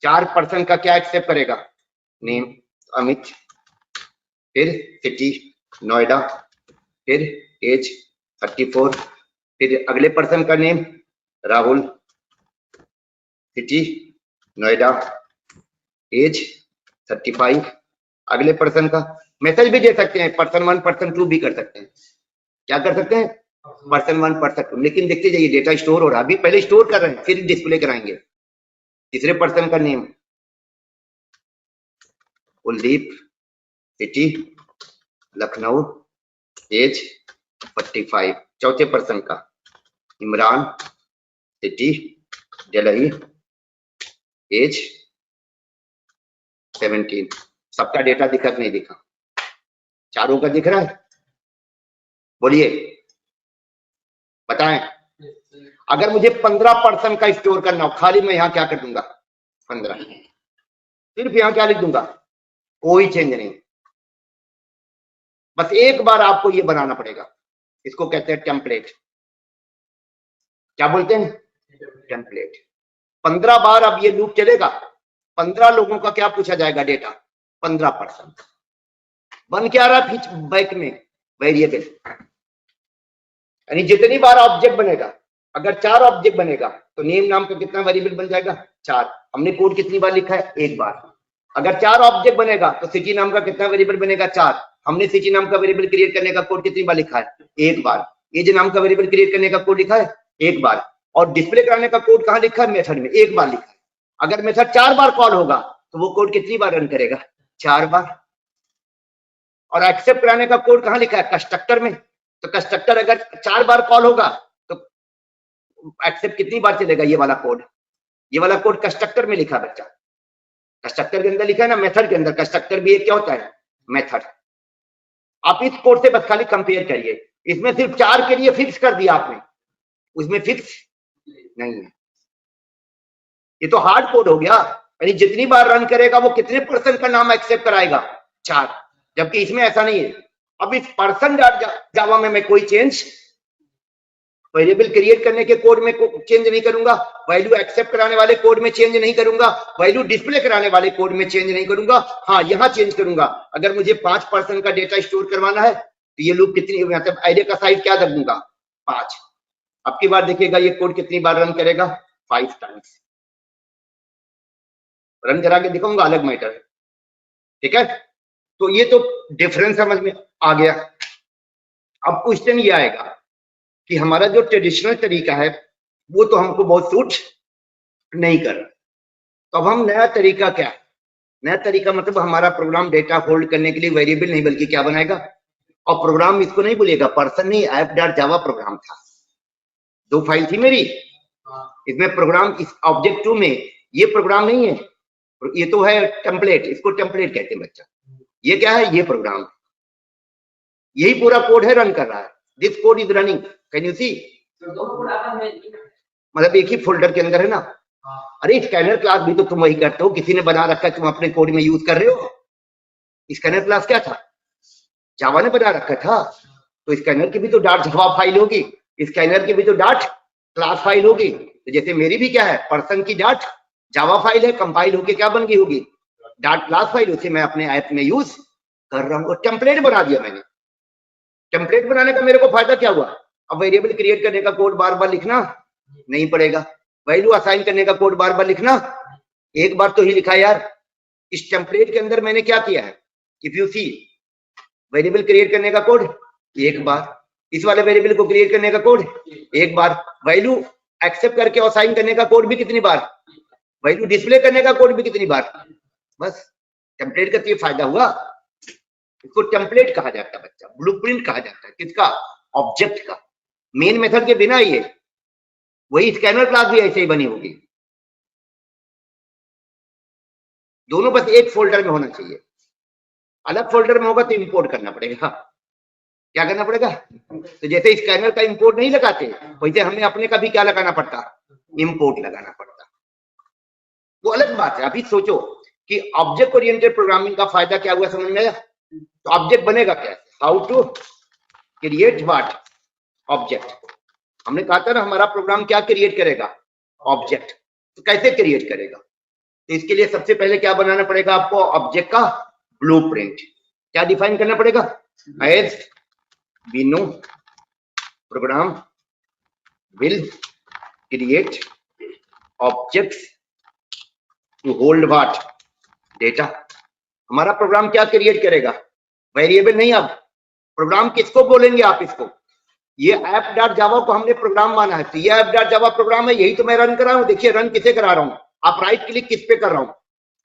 4 पर्सन का क्या एक्सेप्ट करेगा? नेम अमित, फिर सिटी नोएडा, फिर एज 34, फिर अगले पर्सन का name Rahul, city Noida, age 35। अगले पर्सन का मैसेज भी दे सकते हैं, पर्सन 1 पर्सन 2 भी कर सकते हैं। क्या कर सकते हैं? Person 1 person 2। लेकिन देखते जाइए डेटा स्टोर हो रहा है, अभी पहले स्टोर कर रहे हैं फिर डिस्प्ले कराएंगे। तीसरे पर्सन का name Kuldeep, city Lucknow, age 45। चौथे पर्सन का इमरान, सिटी दिल्ली, एज 17। सबका डेटा दिखा कि नहीं दिखा? चारों का दिख रहा है? बोलिए, बताएं। अगर मुझे 15 पर्सन का स्टोर करना हो, खाली मैं यहाँ क्या कर दूंगा? 15। सिर्फ यहाँ क्या लिख दूंगा? कोई चेंज नहीं। बस एक बार आपको ये बनाना पड़ेगा, इसको कहते हैं टेम्पलेट। क्या बोलते हैं? टेम्पलेट। 15 बार अब ये लूप चलेगा। 15 लोगों का क्या पूछा जाएगा? Data 15 person. बन क्या रहा है बैक में? वेरिएबल। यानी जितनी बार ऑब्जेक्ट बनेगा, अगर 4 ऑब्जेक्ट बनेगा तो नेम नाम का कितना वेरिएबल बन जाएगा? 4। हमने कोड कितनी बार लिखा है? एक बार। अगर 4 ऑब्जेक्ट बनेगा तो सिटी नाम का कितना वेरिएबल बनेगा? 4। हमने सिटी नाम का वेरिएबल क्रिएट करने का कोड कितनी बार लिखा है? एक बार। एज नाम का वेरिएबल क्रिएट करने का कोड लिखा है? एक बार। और डिस्प्ले कराने का कोड कहां लिखा है? मेथड में एक बार लिखा है। अगर मेथड 4 बार कॉल होगा तो वो कोड कितनी बार रन करेगा? 4 बार। और एक्सेप्ट कराने का कोड कहां लिखा है? कंस्ट्रक्टर में। तो कंस्ट्रक्टर अगर 4 बार कॉल होगा तो एक्सेप्ट कितनी बार चलेगा? ये वाला कोड, ये वाला कोड कंस्ट्रक्टर में लिखा है बच्चा। कंस्ट्रक्टर के अंदर लिखा है ना, मेथड के अंदर। कंस्ट्रक्टर भी एक क्या होता है? मेथड। आप इस कोड से बस खाली कंपेयर करिए। इसमें सिर्फ 4 के लिए फिक्स कर दिया आपने, उसमें फिक्स नहीं है। ये तो हार्ड कोड हो गया। यानी जितनी बार रन करेगा वो कितने पर्सन का नाम एक्सेप्ट कराएगा? 4। जबकि इसमें ऐसा नहीं है। अब इस पर्सन जावा में मैं कोई चेंज, वेरिएबल क्रिएट करने के कोड में चेंज नहीं करूंगा, वैल्यू एक्सेप्ट कराने वाले कोड में चेंज नहीं करूंगा, वैल्यू डिस्प्ले कराने वाले कोड में चेंज नहीं करूंगा। हाँ, यहां चेंज करूंगा। अगर मुझे 5 पर्सन का डेटा स्टोर करवाना है तो ये लूप कितनी, मतलब एरे का साइज क्या रख दूंगा? 5। अब की बार देखिएगा ये कोड कितनी बार रन करेगा? 5 टाइम्स। रन करा के दिखाऊंगा, अलग मैटर। ठीक है, तो ये तो डिफरेंस समझ में आ गया। अब क्वेश्चन ये आएगा कि हमारा जो ट्रेडिशनल तरीका है वो तो हमको बहुत सूट नहीं कर रहा, तो अब हम नया तरीका क्या है? नया तरीका मतलब हमारा प्रोग्राम डेटा होल्ड करने के लिए वेरिएबल नहीं बल्कि क्या बनाएगा? और प्रोग्राम इसको नहीं बोलेगा पर्सन नहीं, app.java प्रोग्राम था। 2 फाइल थी मेरी, इसमें प्रोग्राम, इस ऑब्जेक्ट 2 में ये प्रोग्राम नहीं है, ये तो है टेम्पलेट। इसको टेम्पलेट कहते हैं बच्चा। ये क्या है? ये प्रोग्राम, यही पूरा कोड है, रन कर रहा है। This code is running, can you see? मतलब एक ही फोल्डर के अंदर है ना। अरे स्कैनर क्लास भी तो तुम वही करते हो, किसी ने बना रखा है, तुम अपने कोड में यूज कर रहे हो। स्कैनर क्लास क्या था? जावा ने बना रखा था। तो स्कैनर की भी तो डॉट जावा फाइल होगी, स्कैनर की भी तो डॉट क्लास फाइल होगी। तो जैसे मेरी भी क्या है? पर्सन की डॉट जावा फाइल है, कंपाइल होके क्या बन गई होगी? Dot class file. उसे मैं अपने ऐप में यूज कर रहा हूँ। टेम्पलेट बना दिया मैंने। टेम्पलेट बनाने का मेरे को फायदा क्या हुआ? अब वेरिएबल क्रिएट करने का कोड बार बार लिखना नहीं पड़ेगा। वैल्यू असाइन करने का कोड बार बार लिखना, एक बार तो ही लिखा यार। इस टेम्पलेट के अंदर मैंने क्या किया है, if you see, variable create करने का कोड एक बार, इस वाले वेरिएबल को क्रिएट करने का कोड एक बार, वैल्यू एक्सेप्ट करके असाइन करने का कोड भी कितनी बार, वैल्यू डिस्प्ले करने का कोड भी कितनी बार। बस टेम्पलेट का तो ये फायदा हुआ। इसको टेम्पलेट कहा जाता है बच्चा, ब्लूप्रिंट कहा जाता है किसका, ऑब्जेक्ट का। मेन मेथड के बिना ये वही स्कैनर क्लास भी ऐसे ही बनी होगी, दोनों बस एक फोल्डर में होना चाहिए। अलग फोल्डर में होगा तो इंपोर्ट करना पड़ेगा। क्या करना पड़ेगा, तो जैसे स्कैनर का इंपोर्ट नहीं लगाते वैसे हमें अपने का भी क्या लगाना पड़ता, इंपोर्ट लगाना पड़ता। वो अलग बात है। अभी सोचो कि ऑब्जेक्ट ओरिएंटेड प्रोग्रामिंग का फायदा क्या हुआ, समझ में आया? तो ऑब्जेक्ट बनेगा कैसे, how to create what, object. हमने कहा था ना हमारा प्रोग्राम क्या क्रिएट करेगा, ऑब्जेक्ट। तो कैसे क्रिएट करेगा, तो इसके लिए सबसे पहले क्या बनाना पड़ेगा आपको, ऑब्जेक्ट का ब्लूप्रिंट। क्या डिफाइन करना पड़ेगा, as we know program will create objects to hold what, data. हमारा प्रोग्राम क्या क्रिएट करेगा, वेरिएबल नहीं। अब प्रोग्राम किसको बोलेंगे आप, इसको, ये ऐप डॉट जावा को हमने प्रोग्राम माना है, तो ये ऐप डॉट जावा प्रोग्राम है, यही तो मैं रन कर रहा हूं। देखिए रन किसे करा रहा हूं, आप राइट क्लिक किस पे कर रहा हूं,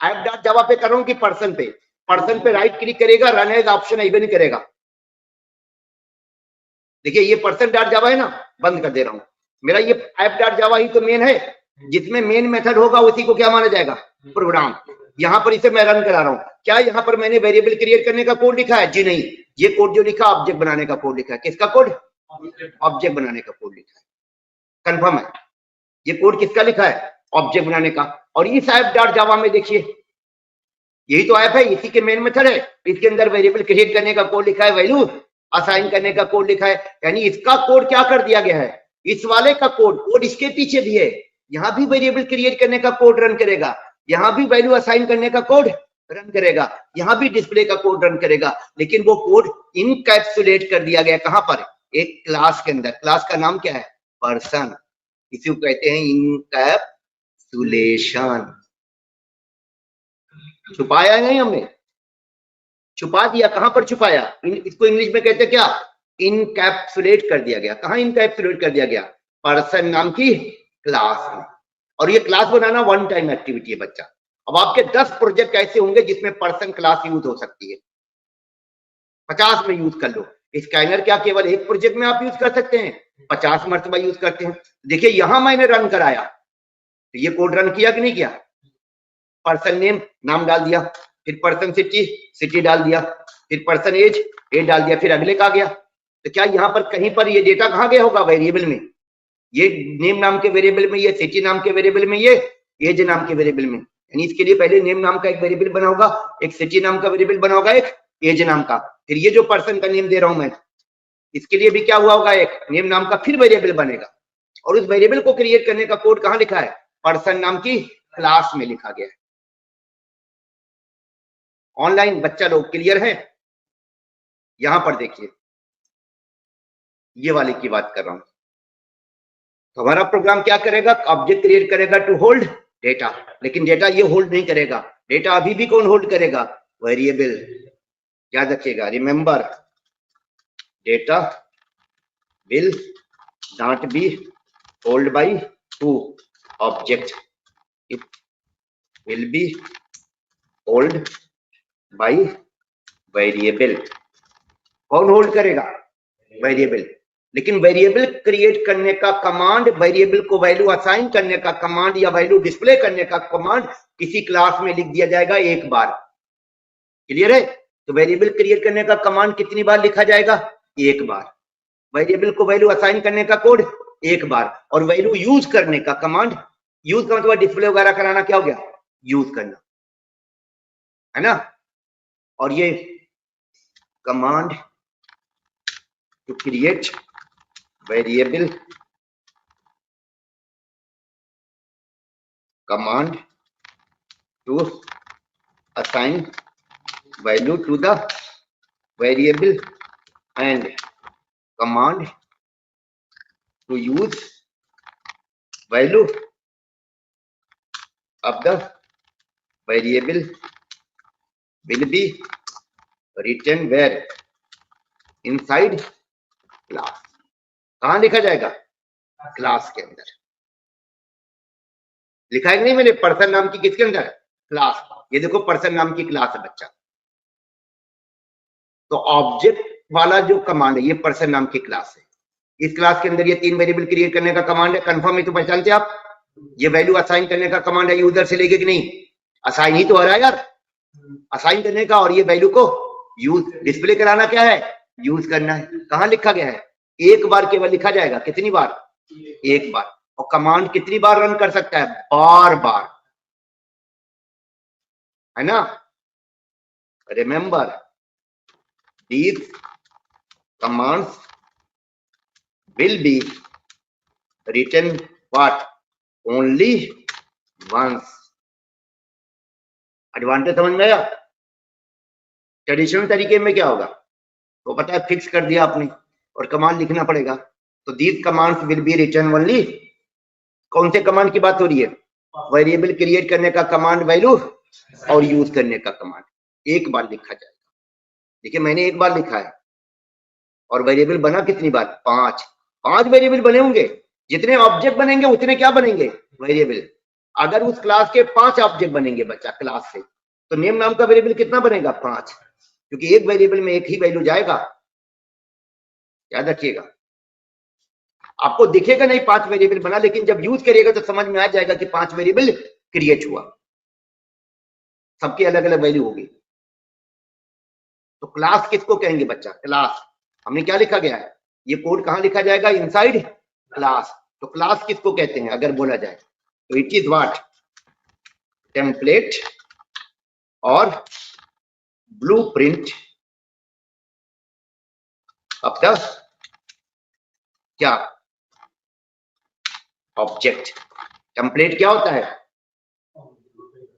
ऐप डॉट जावा पे कर रहा हूं कि पर्सन पे, पर्सन पे राइट क्लिक करेगा, रन एज ऑप्शन इवन नहीं करेगा। देखिए ये पर्सन डॉट जावा है ना, बंद कर दे रहा हूं। मेरा ये ऐप डॉट जावा ही तो मेन है, जिसमें मेन मेथड होगा उसी को क्या माना जाएगा, प्रोग्राम। यहां पर इसे मैं रन करा रहा हूं, क्या यहां पर मैंने वेरिएबल क्रिएट करने का कोड लिखा है, जी नहीं। ये कोड जो लिखा ऑब्जेक्ट बनाने का कोड लिखा है, किसका कोड, ऑब्जेक्ट बनाने का कोड लिखा है। कंफर्म है, ये कोड किसका लिखा है, ऑब्जेक्ट बनाने का। और इस ऐप डॉट जावा में देखिए यही तो ऐप है, इसी के मेन मेथड है, इसके अंदर वेरिएबल क्रिएट करने का कोड लिखा है, वैल्यू असाइन करने का कोड लिखा है। यानी इसका कोड क्या कर दिया गया है, इस वाले का कोड इसके पीछे भी है। यहां भी वेरिएबल क्रिएट करने का कोड रन करेगा, यहां भी वैल्यू असाइन करने का कोड रन करेगा, यहां भी डिस्प्ले का कोड रन करेगा। लेकिन वो कोड इनकैप्सुलेट कर दिया गया कहां पर, एक क्लास के अंदर। क्लास का नाम क्या है, पर्सन। इसी को कहते हैं इनकैप्सुलेशन। छुपाया नहीं हमने, छुपा दिया। कहां पर छुपाया, इसको इंग्लिश में कहते हैं क्या, इनकैप्सुलेट कर दिया गया। कहां इनकैप्सुलेट कर दिया गया, पर्सन नाम की क्लास में। और ये क्लास बनाना वन टाइम एक्टिविटी है बच्चा। अब आपके 10 प्रोजेक्ट ऐसे होंगे जिसमें पर्सन क्लास यूज हो सकती है, 50 में यूज कर लो। स्कैनर क्या केवल एक प्रोजेक्ट में आप यूज कर सकते हैं, 50 मरतबा यूज करते हैं। देखिए यहां मैंने रन कराया, तो ये कोड रन किया कि नहीं किया, पर्सन नेम नाम डाल दिया, फिर पर्सन सिटी डाल दिया, फिर पर्सन एज डाल दिया, फिर अगले का गया। तो क्या यहाँ पर कहीं पर ये डेटा कहाँ गया होगा, वेरिएबल में, ये नेम नाम के वेरिएबल में, ये सिटी नाम के वेरिएबल में, ये एज नाम के वेरिएबल में। यानी इसके लिए पहले नेम नाम का एक वेरिएबल बना होगा, एक सिटी नाम का वेरिएबल बना होगा, एक एज नाम का। फिर ये जो पर्सन का नेम दे रहा हूं मैं, इसके लिए भी क्या हुआ होगा, एक नेम नाम का फिर वेरिएबल बनेगा। और उस वेरिएबल को क्रिएट करने का कोड कहां लिखा है, पर्सन नाम की क्लास में लिखा गया है। ऑनलाइन बच्चा लोग क्लियर है? यहां पर देखिए ये वाले की बात कर रहा हूं। तो हमारा प्रोग्राम क्या करेगा, ऑब्जेक्ट क्रिएट करेगा टू होल्ड डेटा। लेकिन डेटा ये होल्ड नहीं करेगा, डेटा अभी भी कौन होल्ड करेगा, वेरिएबल। याद रखिएगा, remember data will not be hold by two object, it will be hold by variable. कौन होल्ड करेगा, वेरिएबल। लेकिन वेरिएबल क्रिएट करने का कमांड, वेरिएबल को वैल्यू असाइन करने का कमांड या वैल्यू डिस्प्ले करने का कमांड किसी क्लास में लिख दिया जाएगा एक बार। क्लियर है? तो वेरिएबल क्रिएट करने का कमांड कितनी बार लिखा जाएगा, एक बार। वेरिएबल को वैल्यू असाइन करने का कोड एक बार। और वैल्यू यूज करने का कमांड, यूज का मतलब डिस्प्ले वगैरह कराना, क्या हो गया, यूज करना, है ना। और ये command to create variable, command to assign value to the variable, and command to use value of the variable will be written where inside class। कहां लिखा जाएगा? क्लास के अंदर। लिखा है कि नहीं मैंने पर्सन नाम की किसके अंदर? क्लास। ये देखो पर्सन नाम की क्लास है बच्चा। तो ऑब्जेक्ट वाला जो कमांड है ये पर्सन नाम की क्लास है। इस क्लास के अंदर ये 3 वेरिएबल क्रिएट करने का कमांड है। कंफर्म है तो पहचानते आप? ये वैल्यू असाइन करने का कमांड है यूजर से लेके कि नहीं? असाइन ही तो हो रहा है यार, असाइन करने का। और ये वैल्यू को यूज डिस्प्ले कराना क्या है? यूज करना है। कहां लिखा गया है? एक बार केवल लिखा जाएगा। कितनी बार? एक बार। और कमांड कितनी बार रन कर सकता है? बार बार, है ना? Remember these commands will be written what? Only once। Advantage समझ में आया? ट्रेडिशनल तरीके में क्या होगा तो पता है, फिक्स कर दिया आपने और कमांड लिखना पड़ेगा। तो these commands will be written only। कौन से कमांड की बात हो रही है? वेरिएबल क्रिएट करने का कमांड, वैल्यू और यूज करने का कमांड। एक बार लिखा जाएगा। देखिए मैंने एक बार लिखा है और वेरिएबल बना कितनी बार? 5। 5 वेरिएबल बने होंगे। जितने ऑब्जेक्ट बनेंगे उतने क्या बनेंगे? वेरिएबल। अगर उस क्लास के 5 ऑब्जेक्ट बनेंगे बच्चा क्लास से, तो नेम नाम का वेरिएबल कितना बनेगा? 5, क्योंकि एक वेरिएबल में एक ही वैल्यू जाएगा। याद रखिएगा। आपको दिखेगा नहीं 5 वेरिएबल बना, लेकिन जब यूज करिएगा तो समझ में आ जाएगा कि 5 वेरिएबल क्रिएट हुआ। सबकी अलग अलग वैल्यू होगी। तो क्लास किसको कहेंगे बच्चा? क्लास। हमने क्या लिखा गया है? ये कोड कहां लिखा जाएगा? Inside class. तो क्लास किसको कहते हैं अगर बोला जाए तो इट इज व्हाट? टेम्पलेट और ब्लूप्रिंट ऑफ द क्या? ऑब्जेक्ट। टेम्पलेट क्या होता है?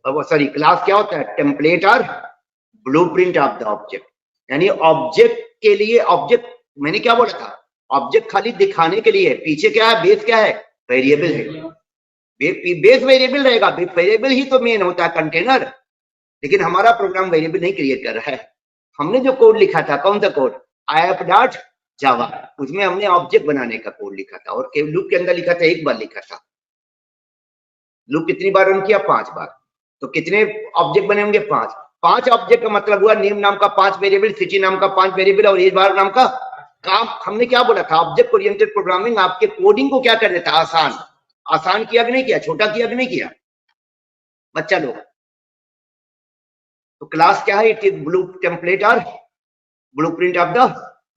सॉरी, क्लास क्या होता है? टेम्पलेट और ब्लूप्रिंट ऑफ द ऑब्जेक्ट। यानी ऑब्जेक्ट के लिए, ऑब्जेक्ट मैंने क्या बोला था? ऑब्जेक्ट खाली दिखाने के लिए है। पीछे क्या है? बेस क्या है? वेरिएबल है। बेस वेरिएबल रहेगा। वेरिएबल ही तो मेन होता है, कंटेनर। लेकिन हमारा प्रोग्राम वेरिएबल नहीं क्रिएट कर रहा है। हमने जो कोड लिखा था, कौन सा कोड? IF.java। उसमें हमने ऑब्जेक्ट बनाने का कोड लिखा था और लूप के अंदर लिखा था, एक बार लिखा था। लूप कितनी बार रन किया? 5 बार। तो कितने ऑब्जेक्ट बने होंगे? 5। 5 ऑब्जेक्ट का मतलब हुआ नेम नाम का 5 वेरिएबल, सिटी नाम का 5 वेरिएबल और एज बार नाम का काम। हमने क्या बोला था? ऑब्जेक्ट ओरिएंटेड प्रोग्रामिंग आपके कोडिंग को क्या कर देता? आसान। आसान किया कि नहीं किया? छोटा किया कि नहीं किया बच्चा लोग? तो क्लास क्या है? इट इज ब्लू टेम्पलेट और ब्लूप्रिंट ऑफ द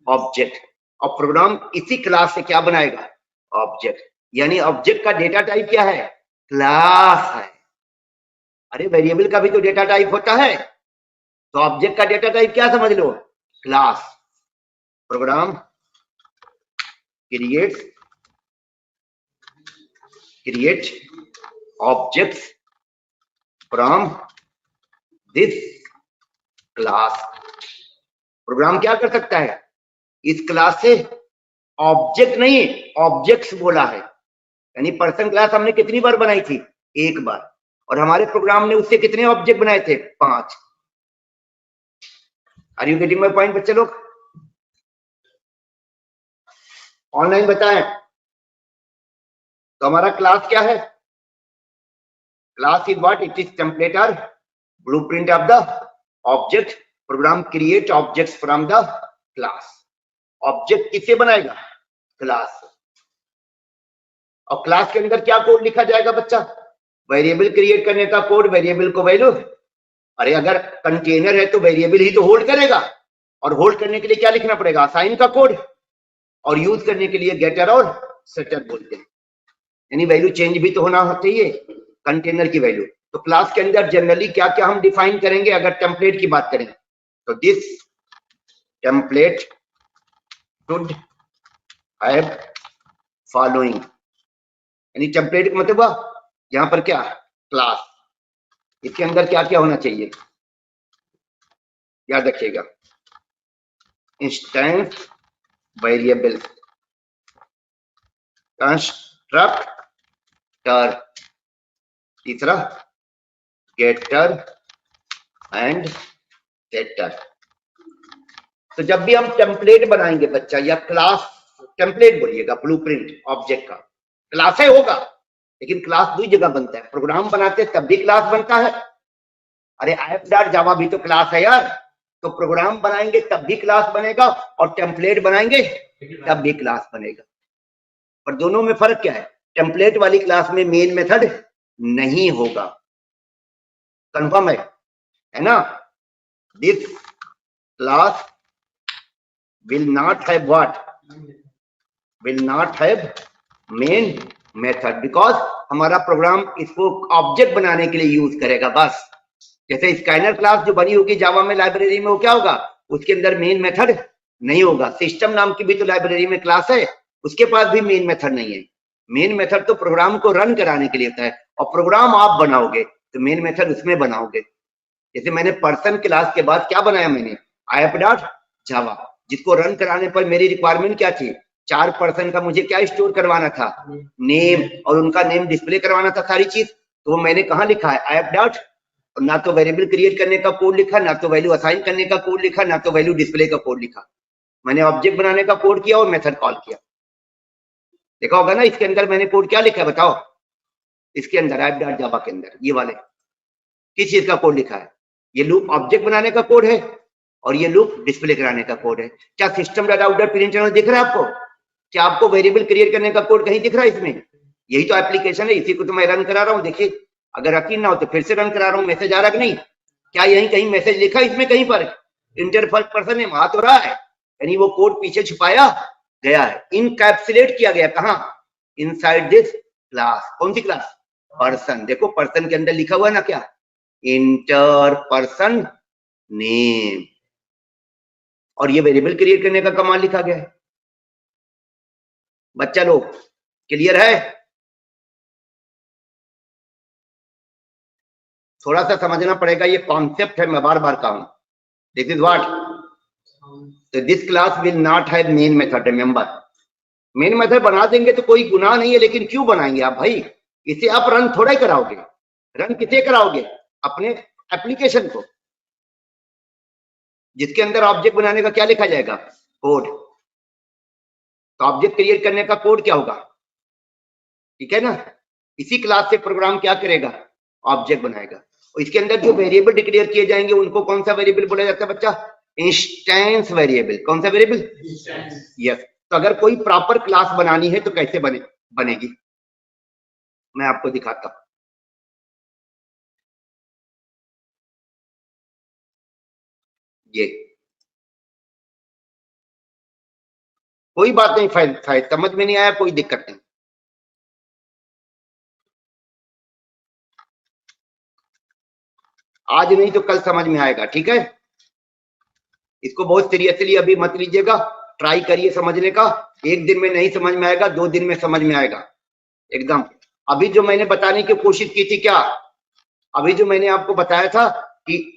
ऑब्जेक्ट। और प्रोग्राम इसी क्लास से क्या बनाएगा? ऑब्जेक्ट। यानी ऑब्जेक्ट का डेटा टाइप क्या है? क्लास है। अरे वेरिएबल का भी तो डेटा टाइप होता है। तो ऑब्जेक्ट का डेटा टाइप क्या समझ लो? Class. Program create objects from this class. Program क्या कर सकता है? इस क्लास से ऑब्जेक्ट नहीं, ऑब्जेक्ट्स बोला है। यानी पर्सन क्लास हमने कितनी बार बनाई थी? एक बार। और हमारे प्रोग्राम ने उससे कितने ऑब्जेक्ट बनाए थे? 5। Are you getting my point बच्चे लोग? ऑनलाइन बताएं। तो हमारा क्लास क्या है? Class is what? It is template और blueprint of the object. Program create objects from the class. Object किससे बनाएगा? क्लास। और क्लास के अंदर क्या कोड लिखा जाएगा बच्चा? वेरिएबल क्रिएट करने का कोड, वेरिएबल को वैल्यू। अरे अगर कंटेनर है तो वेरिएबल ही तो होल्ड करेगा, और होल्ड करने के लिए क्या लिखना पड़ेगा? असाइन का कोड। और यूज करने के लिए गेटर और सेटर बोलते हैं। यानी वैल्यू चेंज भी तो होना चाहिए कंटेनर की वैल्यू। तो क्लास के अंदर जनरली क्या क्या हम डिफाइन करेंगे अगर टेम्पलेट की बात करें? तो this template should have following. यानी टेम्पलेट का मतलब हुआ यहां पर क्या? क्लास। इसके अंदर क्या क्या होना चाहिए? याद रखिएगा। इंस्टेंस वेरिएबल, कंस्ट्रक्टर, तीसरा गेटर एंड सेटर। तो जब भी हम टेम्पलेट बनाएंगे बच्चा, या क्लास, टेम्पलेट बोलिएगा, ब्लूप्रिंट ऑब्जेक्ट का, क्लास है होगा, लेकिन क्लास दो जगह बनता है। प्रोग्राम बनाते तब भी क्लास बनता है, अरे app.java भी तो क्लास है यार। तो प्रोग्राम बनाएंगे तब भी क्लास बनेगा, और टेम्पलेट बनाएंगे तब भी क्लास बनेगा। पर दोनों में फर्क क्या है? टेम्पलेट वाली क्लास में मेन मेथड नहीं होगा, कंफर्म है ना? This class will not have what? Will not have main method, because हमारा प्रोग्राम इसको ऑब्जेक्ट बनाने के लिए यूज करेगा बस। जैसे स्कैनर क्लास जो बनी होगी जावा में लाइब्रेरी में, वो क्या होगा? उसके अंदर मेन मेथड नहीं होगा। सिस्टम नाम की भी तो लाइब्रेरी में क्लास है, उसके पास भी मेन मेथड नहीं है। मेन मेथड तो प्रोग्राम को रन कराने के लिए होता है, और प्रोग्राम आप बनाओगे तो मेन मेथड उसमें बनाओगे। जैसे मैंने पर्सन क्लास के बाद क्या बनाया मैंने? app.java, जिसको रन कराने पर मेरी रिक्वायरमेंट क्या थी? 4 पर्सन का मुझे क्या स्टोर करवाना था? नेम, और उनका नेम डिस्प्ले करवाना था, सारी चीज। तो मैंने कहा लिखा है app. ना तो वेरिएबल क्रिएट करने का कोड लिखा, ना तो वैल्यू असाइन करने का कोड लिखा, ना तो वैल्यू डिस्प्ले का कोड लिखा। मैंने ऑब्जेक्ट बनाने का कोड किया और मेथड कॉल किया। देखा होगा ना इसके अंदर मैंने कोड क्या लिखा है, बताओ? इसके अंदर app.java के अंदर ये वाले किस चीज का कोड लिखा है? ये लूप ऑब्जेक्ट बनाने का कोड है, और ये लूप डिस्प्ले कराने का कोड है। क्या system dot out dot print दिख रहा है आपको? क्या आपको वेरिएबल क्रिएट करने का कोड कहीं दिख रहा है इसमें? यही तो एप्लीकेशन है, इसी को तो मैं रन करा रहा हूँ। देखिए, अगर यकीन ना हो तो फिर से रन करा रहा हूँ। मैसेज आ रहा कि नहीं? क्या यही कहीं मैसेज लिखा इसमें कहीं पर? इंटर फर्स्ट पर्सन में आ तो रहा है, यानी वो कोड पीछे छुपाया गया है, इनकैप्सुलेट किया गया। कहाँ? Inside this class. कौन सी क्लास? पर्सन। देखो पर्सन के अंदर लिखा हुआ है ना क्या? इंटर पर्सन नेम, और ये वेरिएबल क्रिएट करने का कमांड लिखा गया है। बच्चा लोग क्लियर है? थोड़ा सा समझना पड़ेगा, ये कॉन्सेप्ट है, मैं बार बार कहूं। This is what? तो this class will not have main method. Remember, main method बना देंगे तो कोई गुनाह नहीं है, लेकिन क्यों बनाएंगे आप भाई? इसे आप रन थोड़ा ही कराओगे। रन किसे कराओगे? अपने एप्लीकेशन को, जिसके अंदर ऑब्जेक्ट बनाने का क्या लिखा जाएगा? कोड। तो ऑब्जेक्ट क्रिएट करने का कोड क्या होगा? ठीक है ना? इसी क्लास से प्रोग्राम क्या करेगा? ऑब्जेक्ट बनाएगा। और इसके अंदर जो वेरिएबल डिक्लेयर किए जाएंगे उनको कौन सा वेरिएबल बोला जाता है बच्चा? Instance variable. कौन सा वेरिएबल? यस। तो अगर कोई प्रॉपर क्लास बनानी है तो कैसे बनेगी? मैं आपको दिखाता हूं। ये कोई बात नहीं, फाइल समझ में नहीं आया कोई दिक्कत नहीं। आज नहीं तो कल समझ में आएगा, ठीक है? इसको बहुत सीरियसली अभी मत लीजिएगा, ट्राई करिए समझने का। एक दिन में नहीं समझ में आएगा, 2 दिन में समझ में आएगा एकदम। अभी जो मैंने बताने की कोशिश की थी क्या? अभी जो मैंने आपको बताया था कि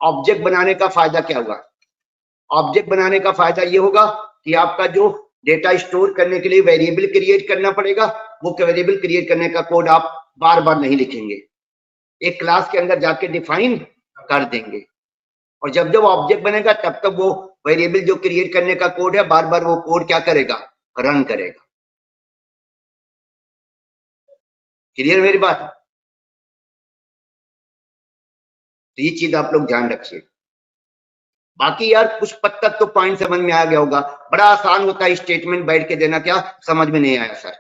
ऑब्जेक्ट बनाने का फायदा क्या होगा? ऑब्जेक्ट बनाने का फायदा ये होगा कि आपका जो डेटा स्टोर करने के लिए वेरिएबल क्रिएट करना पड़ेगा, वो वेरिएबल क्रिएट करने का कोड आप बार बार नहीं लिखेंगे, एक क्लास के अंदर जाके डिफाइन कर देंगे। और जब जब ऑब्जेक्ट बनेगा तब तक वो वेरिएबल जो क्रिएट करने का कोड है, बार बार वो कोड क्या करेगा? रन करेगा। क्लियर मेरी बात? तो ये चीज आप लोग ध्यान रखिए। बाकी यार कुछ पद तक तो पॉइंट समझ में आ गया होगा। बड़ा आसान होता है स्टेटमेंट बैठ के देना, क्या समझ में नहीं आया सर?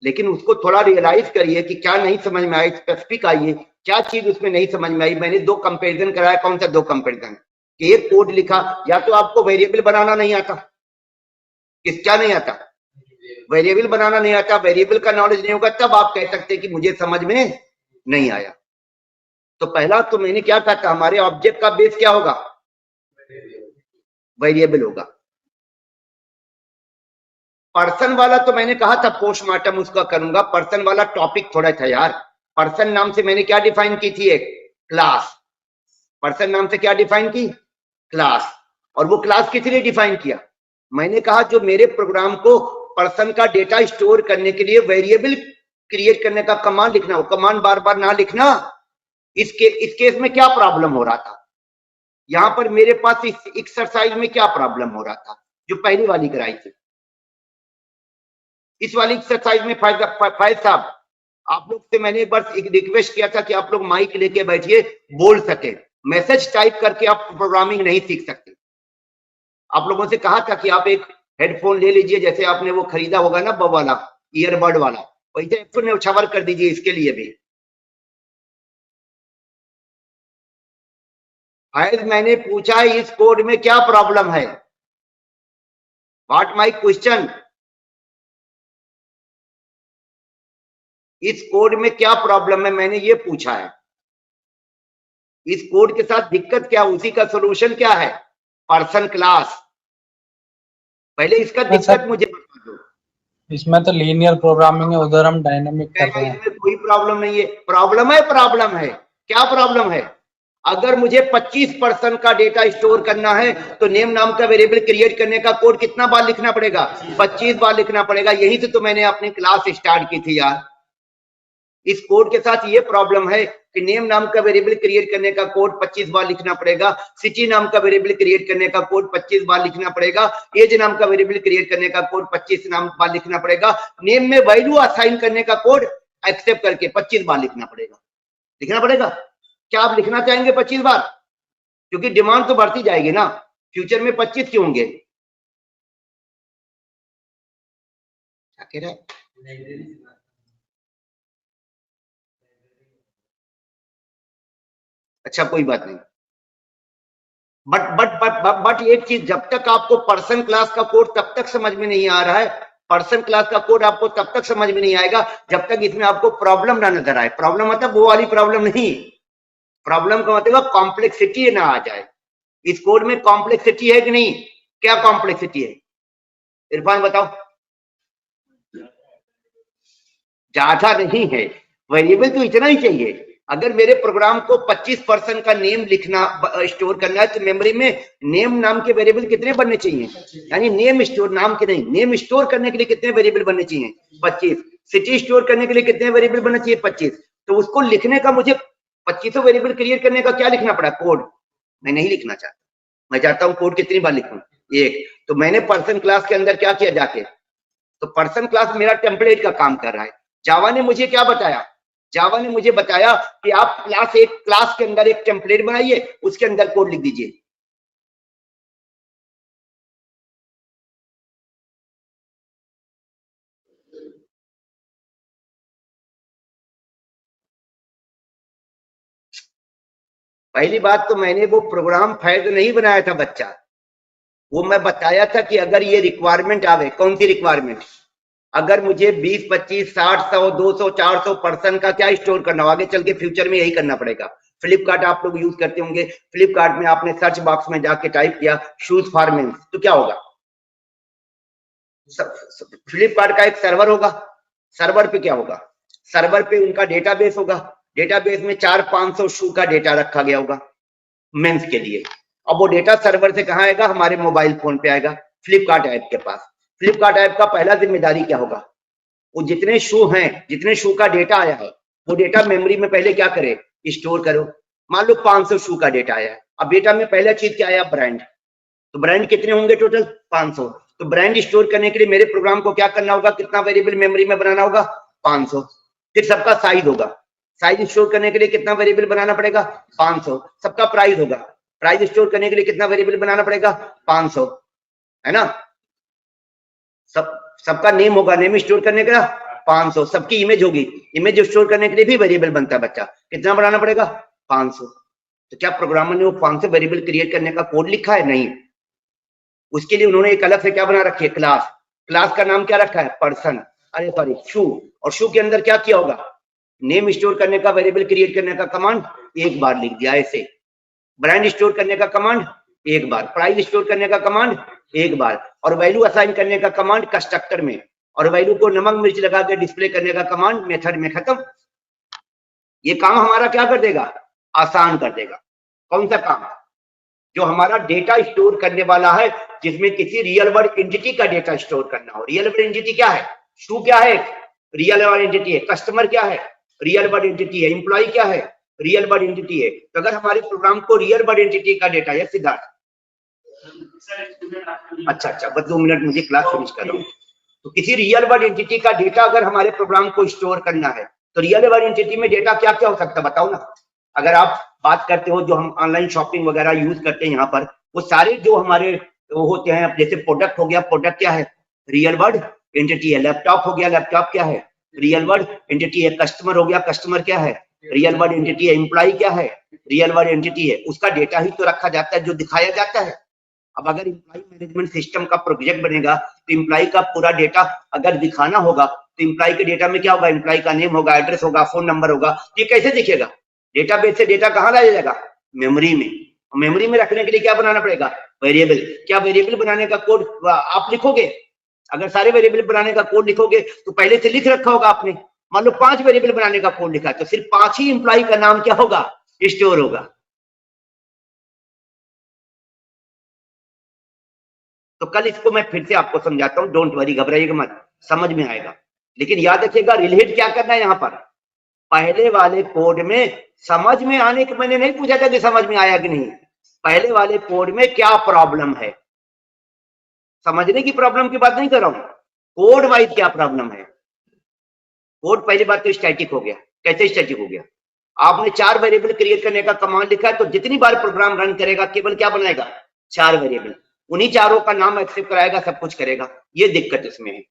लेकिन उसको थोड़ा रियलाइज करिए कि क्या नहीं समझ में आया, स्पेसिफिक आइए क्या चीज उसमें नहीं समझ में आई। मैंने 2 कंपैरिजन कराया। कौन सा 2 कंपैरिजन? कि एक कोड लिखा, या तो आपको वेरिएबल बनाना नहीं आता, क्या नहीं आता? वेरिएबल बनाना नहीं आता, वेरिएबल का नॉलेज नहीं होगा, तब आप कह सकते हैं कि मुझे समझ में नहीं आया। तो पहला तो मैंने क्या कहा था, हमारे ऑब्जेक्ट का बेस क्या होगा? वेरिएबल होगा। पर्सन वाला तो मैंने कहा था पोस्टमार्टम उसका करूंगा। पर्सन वाला टॉपिक थोड़ा था यार। पर्सन नाम से मैंने क्या डिफाइन की थी? एक क्लास। पर्सन नाम से क्या डिफाइन की? क्लास। और वो क्लास किस लिए डिफाइन किया? मैंने कहा जो मेरे प्रोग्राम को पर्सन का डेटा स्टोर करने के लिए वेरिएबल क्रिएट करने का कमांड लिखना हो, कमांड बार बार ना लिखना, इस केस में क्या प्रॉब्लम हो रहा था, यहां पर मेरे पास इस एक्सरसाइज में क्या प्रॉब्लम हो रहा था जो पहली वाली कराई थी। इस वाली एक्सरसाइज में फैज साहब आप लोग से मैंने बस एक रिक्वेस्ट किया था कि आप लोग माइक लेके बैठिए, बोल सके। मैसेज टाइप करके आप प्रोग्रामिंग नहीं सीख सकते। आप लोगों से कहा था कि आप एक हेडफोन ले लीजिए, जैसे आपने वो खरीदा होगा ना वाला ईयरबड वाला, वैसे हेडफोन उछावर कर दीजिए इसके लिए भी। फैज मैंने पूछा इस कोड में क्या प्रॉब्लम है, व्हाट माई क्वेश्चन, इस कोड में क्या प्रॉब्लम है मैंने ये पूछा है। इस कोड के साथ दिक्कत क्या, उसी का सॉल्यूशन क्या है, पर्सन क्लास। पहले इसका दिक्कत मुझे बता दो। इसमें तो लीनियर प्रोग्रामिंग है, उधर हम डायनामिक कर रहे हैं। इसमें कोई प्रॉब्लम नहीं है। प्रॉब्लम है क्या प्रॉब्लम है, अगर मुझे 25% का डेटा स्टोर करना है तो नेम नाम का वेरिएबल क्रिएट करने का कोड कितना बार लिखना पड़ेगा, 25 बार लिखना पड़ेगा। यही से तो मैंने अपनी क्लास स्टार्ट की थी यार। इस कोड के साथ ये प्रॉब्लम है कि नेम नाम का वेरिएबल क्रिएट करने का कोड 25 बार लिखना पड़ेगा, सिटी नाम का वेरिएबल क्रिएट करने का कोड 25 बार लिखना पड़ेगा, एज नाम का वेरिएबल क्रिएट करने का कोड 25 बार लिखना पड़ेगा, नेम में वैल्यू असाइन करने का कोड एक्सेप्ट करके 25 बार लिखना पड़ेगा। क्या आप लिखना चाहेंगे 25 बार? क्योंकि डिमांड तो बढ़ती जाएगी ना, फ्यूचर में 25 क्यों होंगे? क्या कह रहा है? अच्छा कोई बात नहीं, बट एक चीज, जब तक आपको पर्सन क्लास का कोड तब तक समझ में नहीं आ रहा है, पर्सन क्लास का कोड आपको तब तक समझ में नहीं आएगा जब तक इसमें आपको प्रॉब्लम ना नजर आए। प्रॉब्लम मतलब वो वाली प्रॉब्लम नहीं, प्रॉब्लम का मतलब कॉम्प्लेक्सिटी ना आ जाए। इस कोड में कॉम्प्लेक्सिटी है कि नहीं? क्या कॉम्प्लेक्सिटी है इरफान बताओ? ज्यादा नहीं है, वेरिएबल तो इतना ही चाहिए। अगर मेरे प्रोग्राम को 25% का नेम लिखना स्टोर करना है तो मेमोरी में नेम नाम के वेरिएबल कितने बनने चाहिए, यानी नेम स्टोर नाम के नहीं, नेम स्टोर करने के लिए कितने वेरिएबल बनने चाहिए, 25। सिटी स्टोर करने के लिए कितने वेरिएबल बनने चाहिए, 25। तो उसको लिखने का मुझे 25 वेरिएबल क्रिएट करने का क्या लिखना पड़ा, कोड। मैं नहीं लिखना चाहता, मैं चाहता हूं कोड कितनी बार लिखूं, एक। तो मैंने पर्सन क्लास के अंदर क्या किया जाके, तो पर्सन क्लास मेरा टेम्पलेट का काम कर रहा है। जावा ने मुझे क्या बताया, जावा ने मुझे बताया कि आप क्लास के अंदर एक टेम्पलेट बनाइए, उसके अंदर कोड लिख दीजिए। पहली बात तो मैंने वो प्रोग्राम फैज नहीं बनाया था बच्चा, वो मैं बताया था कि अगर ये रिक्वायरमेंट आवे, कौन सी रिक्वायरमेंट, अगर मुझे 20, 25, 60, 100, 200, 400 पर्सन का क्या स्टोर करना हो, आगे चल के फ्यूचर में यही करना पड़ेगा। फ्लिपकार्ट आप लोग यूज करते होंगे, फ्लिपकार्ट में आपने सर्च बॉक्स में जाके टाइप किया शूज फॉर मेंस, तो क्या होगा, फ्लिपकार्ट का एक सर्वर होगा, सर्वर पे क्या होगा, सर्वर पे उनका डेटाबेस होगा, डेटाबेस में 400-500 शू का डेटा रखा गया होगा मेंस के लिए। अब वो डेटा सर्वर से कहां आएगा, हमारे मोबाइल फोन पे आएगा, फ्लिपकार्ट ऐप के पास। फ्लिपकार्ट ऐप का पहला जिम्मेदारी क्या होगा, वो जितने शू हैं, जितने शू का डेटा आया है, वो डेटा मेमोरी में पहले क्या करे, स्टोर करो। मान लो 500 शू का डेटा आया है, अब डेटा में पहला चीज क्या आया, ब्रांड। तो ब्रांड कितने होंगे टोटल, 500। तो ब्रांड स्टोर करने के लिए मेरे प्रोग्राम को क्या करना होगा, कितना वेरिएबल मेमोरी में बनाना होगा, 500। फिर सबका साइज होगा, साइज स्टोर करने के लिए कितना वेरिएबल बनाना पड़ेगा, 500। सबका प्राइस होगा, प्राइस स्टोर करने के लिए कितना वेरिएबल बनाना पड़ेगा, 500, है ना। सबका नेम होगा, नेम स्टोर करने का 500। सबकी इमेज होगी, इमेज स्टोर करने के लिए भी वेरिएबल बनता है बच्चा, कितना बनाना पड़ेगा, 500। तो क्या प्रोग्रामर ने वो 500 वेरिएबल क्रिएट करने का कोड लिखा है, नहीं। उसके लिए उन्होंने एक अलग से क्या बना रखी है, क्लास। क्लास का नाम क्या रखा है, पर्सन, अरे सॉरी शू। और शू के अंदर क्या किया होगा, नेम स्टोर करने का वेरिएबल क्रिएट करने का कमांड एक बार लिख दिया ऐसे, ब्रांड स्टोर करने का कमांड एक बार, प्राइस स्टोर करने का कमांड एक बार, और वैल्यू असाइन करने का कमांड कंस्ट्रक्टर में, और वैल्यू को नमक मिर्च लगा के डिस्प्ले करने का कमांड मेथड में, खत्म। ये काम हमारा क्या कर देगा, आसान कर देगा। कौन सा काम, जो हमारा डेटा स्टोर करने वाला है, जिसमें किसी रियल वर्ल्ड एंटिटी का डेटा स्टोर करना हो। रियल वर्ल्ड एंटिटी क्या है, शू क्या है, रियल वर्ल्ड एंटिटी है। कस्टमर क्या है, रियल वर्ल्ड एंटिटी है। एम्प्लॉय क्या है, रियल वर्ड एंटिटी है। तो अगर हमारे प्रोग्राम को रियल वर्ड एंटिटी का डेटा है, सिद्धार्थ, अच्छा बस 2 मिनट, मुझे क्लास फिनिश कर रहा हूँ। तो किसी रियल वर्ड एंटिटी का डेटा अगर हमारे प्रोग्राम को स्टोर करना है, तो रियल वर्ड एंटिटी में डेटा क्या क्या हो सकता है बताओ ना। अगर आप बात करते हो जो हम ऑनलाइन शॉपिंग वगैरह यूज करते हैं यहाँ पर, वो सारे जो हमारे वो होते हैं, जैसे प्रोडक्ट हो गया, प्रोडक्ट क्या है, रियल वर्ड एंटिटी है। लैपटॉप हो गया, लैपटॉप क्या है, रियल वर्ड एंटिटी है। कस्टमर हो गया, कस्टमर क्या है, रियल वर्ड एंटिटी है। एम्प्लॉय क्या है, रियल वर्ड एंटिटी है। उसका डेटा ही तो रखा जाता है जो दिखाया जाता है। अब अगर एम्प्लॉय मैनेजमेंट सिस्टम का प्रोजेक्ट बनेगा तो एम्प्लॉय का पूरा डेटा अगर दिखाना होगा तो एम्प्लॉय के डेटा में क्या होगा, एम्प्लॉय का नेम होगा, एड्रेस होगा, फोन नंबर होगा। ये कैसे दिखेगा, डेटाबेस से डेटा कहाँ लाया जाएगा, मेमोरी में। मेमोरी में रखने के लिए क्या बनाना पड़ेगा, वेरिएबल। क्या वेरिएबल बनाने का कोड आप लिखोगे? अगर सारे वेरिएबल बनाने का कोड लिखोगे तो पहले से लिख रखा होगा आपने। मान लो 5 वेरिएबल बनाने का कोड लिखा है, तो सिर्फ 5 ही एम्प्लॉय का नाम क्या होगा, स्टोर होगा। तो कल इसको मैं फिर से आपको समझाता हूँ, डोंट वरी, घबराइएगा मत, समझ में आएगा। लेकिन याद रखिएगा, रिलेट क्या करना है यहाँ पर, पहले वाले कोड में समझ में आने के, मैंने नहीं पूछा था कि समझ में आया कि नहीं, पहले वाले कोड में क्या प्रॉब्लम है, समझने की प्रॉब्लम की बात नहीं कर रहा हूं, कोड वाइज क्या प्रॉब्लम है। कोड पहली बात तो स्टैटिक हो गया। कैसे स्टैटिक हो गया, आपने 4 वेरिएबल क्रिएट करने का कमांड लिखा है, तो जितनी बार प्रोग्राम रन करेगा केवल क्या बनाएगा, 4 वेरिएबल। उन्हीं चारों का नाम एक्सेप्ट कराएगा, सब कुछ करेगा। ये दिक्कत इसमें है,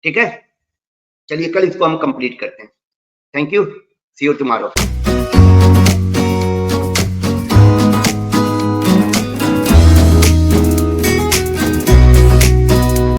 ठीक है। चलिए कल इसको हम कंप्लीट करते हैं। Thank you, see you tomorrow.